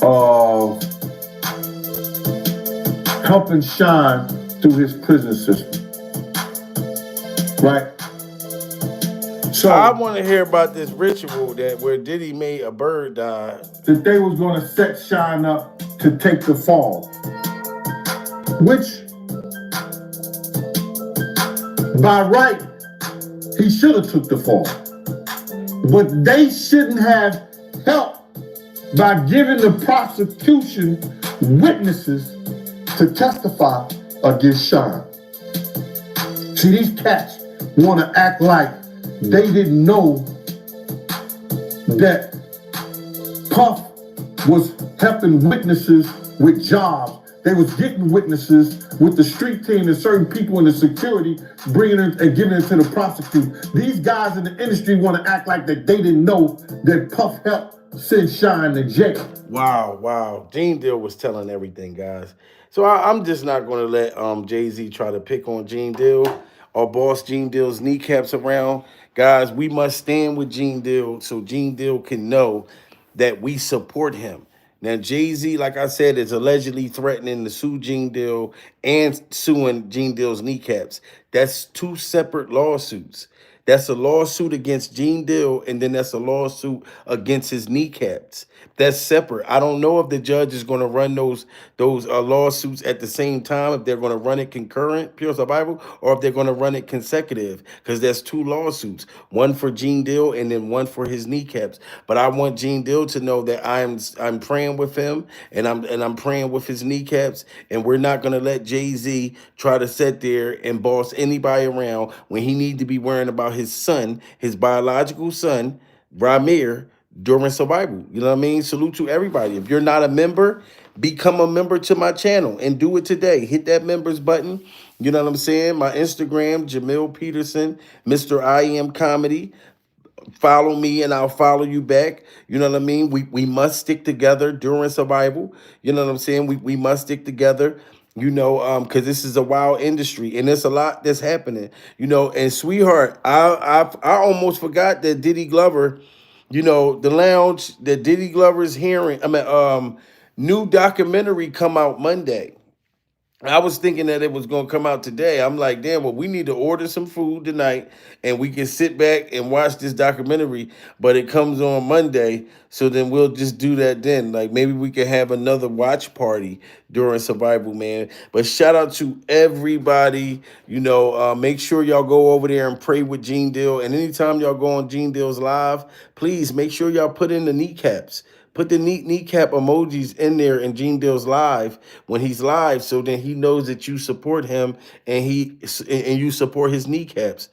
of helping Shine through his prison system, right? So I want to hear about this ritual that where Diddy made a bird die. That they was going to set Shine up to take the fall, which by right he should have took the fall, but they shouldn't have helped by giving the prosecution witnesses to testify against Shine. See, these cats want to act like they didn't know that Puff was helping witnesses with jobs. They was getting witnesses with the street team and certain people in the security, bringing it and giving it to the prosecutor. These guys in the industry want to act like that they didn't know that Puff helped send Shine to jail. Wow. Jean Dill was telling everything, guys. So I'm just not going to let Jay-Z try to pick on Jean Dill or boss Jean Dill's kneecaps around. Guys, we must stand with Jean Dill so Jean Dill can know that we support him. Now, Jay-Z, like I said, is allegedly threatening to sue Jean Dill and suing Jean Dill's kneecaps. That's two separate lawsuits. That's a lawsuit against Jean Dill, and then that's a lawsuit against his kneecaps. That's separate. I don't know if the judge is going to run those lawsuits at the same time, if they're going to run it concurrent, pure survival, or if they're going to run it consecutive, because there's two lawsuits, one for Jean Dill and then one for his kneecaps. But I want Jean Dill to know that I'm praying with him, and I'm praying with his kneecaps, and we're not going to let Jay-Z try to sit there and boss anybody around when he need to be worrying about his son, his biological son, Ramir, during survival. You know what I mean? Salute to everybody. If you're not a member, become a member to my channel and do it today. Hit that members button. You know what I'm saying? My Instagram, Jamil Peterson, Mr. I Am Comedy. Follow me and I'll follow you back. You know what I mean? We must stick together during survival. You know what I'm saying? We must stick together. You know, because this is a wild industry and there's a lot that's happening. You know, and sweetheart, I almost forgot that Diddy Glover, you know, the lounge that Diddy Glover's hearing. New documentary come out Monday. I was thinking that it was going to come out today. I'm like, damn, well, we need to order some food tonight and we can sit back and watch this documentary, but it comes on Monday. So then we'll just do that then. Like maybe we can have another watch party during survival, man. But shout out to everybody. You know, make sure y'all go over there and pray with Jean Dill. And anytime y'all go on Jean Dill's live, please make sure y'all put in the kneecaps. Put the kneecap emojis in there in Jean Dill's live when he's live, so then he knows that you support him and you support his kneecaps.